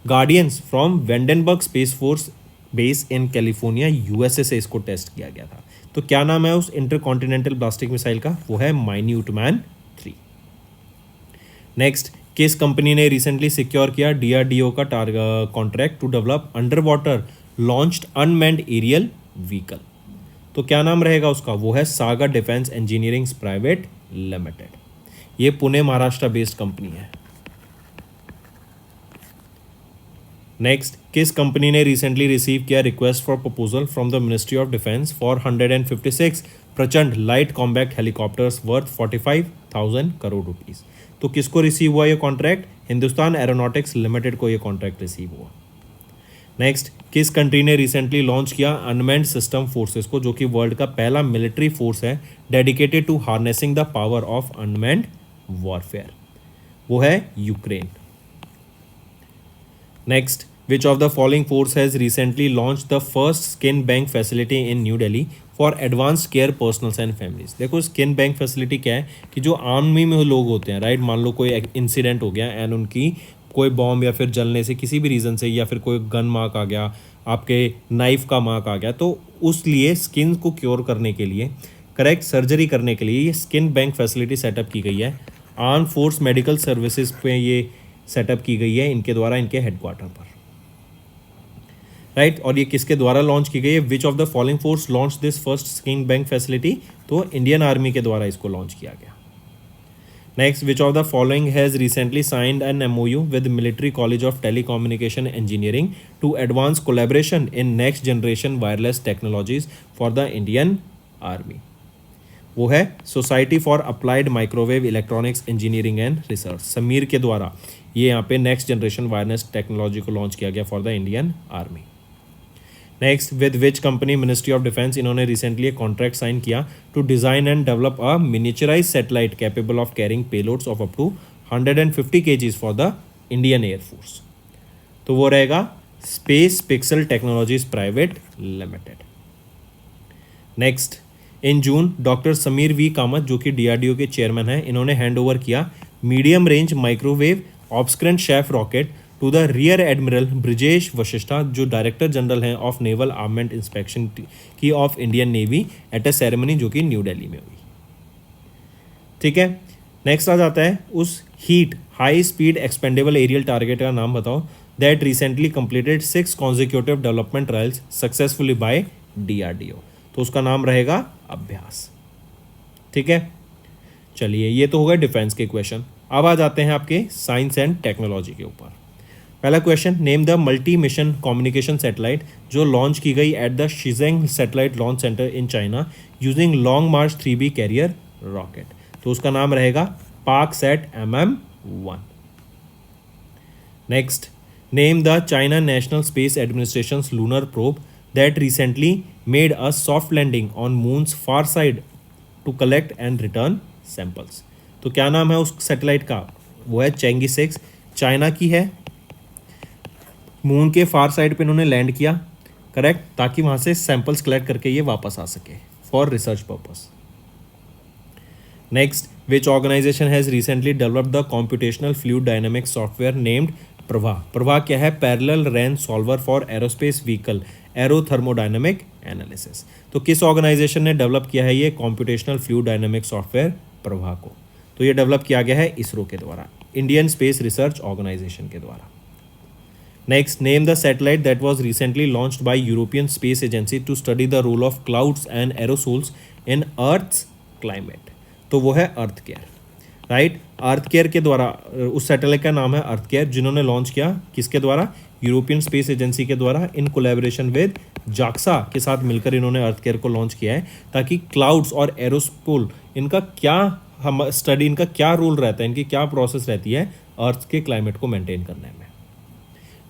guardians from Vandenberg space force base in California USA से इसको test किया गया था। तो क्या नाम है उस इंटरकॉन्टिनेंटल ब्लास्टिक मिसाइल का? वो है माइन्यूट मैन 3। नेक्स्ट, किस कंपनी ने रिसेंटली सिक्योर किया DRDO का contract to develop underwater launched unmanned aerial vehicle? तो क्या नाम रहेगा उसका? वो है Sagar defence engineering private limited. ये पुणे महाराष्ट्र बेस्ड कंपनी है। नेक्स्ट, किस कंपनी ने रिसेंटली रिसीव किया request for proposal from the ministry of Defence for 156 Prachand light combat helicopters worth 45,000 crore rupees? तो किसको रिसीव हुआ ये कॉन्ट्रैक्ट? हिंदुस्तान एरोनॉटिक्स लिमिटेड को ये कॉन्ट्रैक्ट रिसीव हुआ। नेक्स्ट, किस कंट्री ने रिसेंटली लॉन्च किया अनमैन्ड सिस्टम फोर्सेस को, जो कि वर्ल्ड का पहला मिलिट्री फोर्स है dedicated to harnessing the power of unmanned warfare? वो है Ukraine. Next, which of the following force has recently launch the first skin bank facility in New Delhi for advance care personnels and families? देखो skin bank facility क्या है कि जो army में लोग होते हैं, राइट, मान लो कोई इंसिडेंट हो गया एंड उनकी कोई बॉम्ब या फिर जलने से किसी भी रीज़न से, या फिर कोई गन मार्क आ गया, आपके नाइफ का मार्क आ गया, तो उस लिए स्किन को क्योर करने के लिए, करेक्ट, सर्जरी करने के लिए ये स्किन बैंक फैसिलिटी सेटअप की गई है। आर्म फोर्स मेडिकल सर्विसेज पे ये सेटअप की गई है इनके द्वारा, इनके हेडक्वार्टर पर, राइट। और ये किसके द्वारा लॉन्च की गई है? Which of the following force launch this first skin bank facility? तो इंडियन आर्मी के द्वारा इसको लॉन्च किया गया। Next, which of the following has recently signed an MOU with Military College of Telecommunication Engineering to advance collaboration in next generation wireless technologies for the Indian Army? वो है Society for Applied Microwave Electronics Engineering and Research, SAMEER के द्वारा ये यहाँ पे next generation wireless technology को launch किया गया for the Indian army. Next, with which company ministry of defence इन्होंने रिसेंटली एक कॉन्ट्रैक्ट साइन किया to design and develop a miniaturise satellite capable of carrying payloads of up to 150 kgs for the Indian air force? तो वो रहेगा space pixel technologies private limited. Next, in June doctor Sameer V Kamat जो कि DRDO के chairman हैं, इन्होंने hand over किया medium range microwave obscurant chaff rocket to the rear admiral Brijesh Vashishtha, जो डायरेक्टर जनरल हैं ऑफ नेवल आर्मेंट इंस्पेक्शन की of Indian navy, at a ceremony जो कि न्यू दिल्ली में हुई। ठीक है, नेक्स्ट आ जाता है उस HEAT high speed expendable aerial target का नाम बताओ that recently completed 6 consecutive development trials successfully by DRDO। तो उसका नाम रहेगा अभ्यास। ठीक है, चलिए ये तो होगा डिफेंस के क्वेश्चन। अब आ जाते हैं आपके साइंस एंड टेक्नोलॉजी के ऊपर। पहला question, name the multi mission communication satellite जो लॉन्च की गई at the Xichang satellite launch center in China using Long March 3B carrier rocket? तो उसका नाम रहेगा PakSat MM-1। Next, name the China national space administrations lunar probe that recently made a soft landing on moon's far side to collect and return samples? तो क्या नाम है उस satellite का? वो है चेंगी 6, चाइना की है, मून के फार साइड पे इन्होंने लैंड किया, करेक्ट, ताकि वहाँ से सैंपल्स कलेक्ट करके ये वापस आ सके for research purpose. Next, which organisation has recently developed the computational fluid dynamics software named Prabha? Prabha क्या है? Parallel ran solver for aerospace vehicle aerothermodynamic analysis. तो किस ऑर्गेनाइजेशन ने डेवलप किया है ये computational fluid dynamic software Prabha को? तो ये डेवलप किया गया है इसरो के द्वारा, इंडियन स्पेस रिसर्च ऑर्गेनाइजेशन के द्वारा। Next, name the satellite that was recently launched by European Space Agency to study the role of clouds and aerosols in Earth's climate. तो वो है अर्थ केयर, राइट। अर्थ केयर के द्वारा, उस सैटेलाइट का नाम है अर्थ केयर, जिन्होंने लॉन्च किया किसके द्वारा? यूरोपियन स्पेस एजेंसी के द्वारा, इन कोलैबोरेशन विद जाक्सा के साथ मिलकर इन्होंने अर्थ केयर को लॉन्च किया है, ताकि क्लाउड्स और एरोसोल इनका क्या हम स्टडी, इनका क्या रोल रहता है, इनकी क्या प्रोसेस रहती है अर्थ के क्लाइमेट को मेंटेन करने में।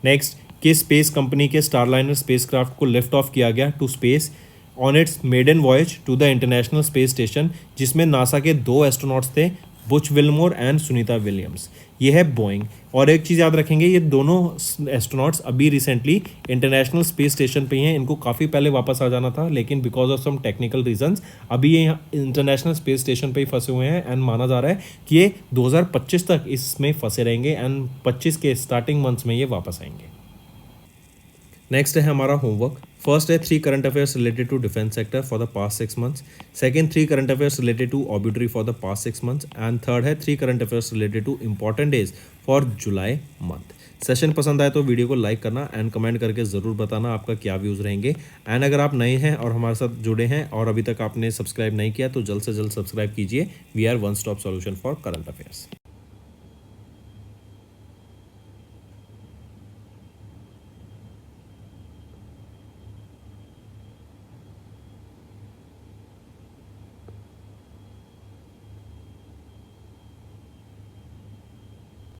नेक्स्ट, किस स्पेस कंपनी के स्टारलाइनर स्पेसक्राफ्ट को लिफ्ट ऑफ किया गया to space on its maiden voyage to the International Space Station, जिसमें नासा के 2 एस्ट्रोनॉट्स थे, Butch Wilmore and Sunita Williams? ये है बोइंग। और एक चीज़ याद रखेंगे, ये दोनों एस्ट्रोनॉट्स अभी रिसेंटली इंटरनेशनल स्पेस स्टेशन पे ही हैं, इनको काफ़ी पहले वापस आ जाना था, लेकिन because of some technical reasons अभी ये इंटरनेशनल स्पेस स्टेशन पे ही फंसे हुए हैं, एंड माना जा रहा है कि ये 2025 तक इसमें फंसे रहेंगे, एंड 25 के स्टार्टिंग मंथ्स में ये वापस आएंगे। नेक्स्ट है हमारा होमवर्क। फर्स्ट है 3 current affairs related to defence sector for the past 6 months. Second, 3 current affairs related to obituary for the past 6 months. And third है 3 current affairs related to important days for July month. Session पसंद आए तो video को like करना and comment करके ज़रूर बताना आपका क्या व्यूज़ रहेंगे। एंड अगर आप नए हैं और हमारे साथ जुड़े हैं और अभी तक आपने सब्सक्राइब नहीं किया तो जल्द से जल्द सब्सक्राइब कीजिए। We are one stop solution for current affairs.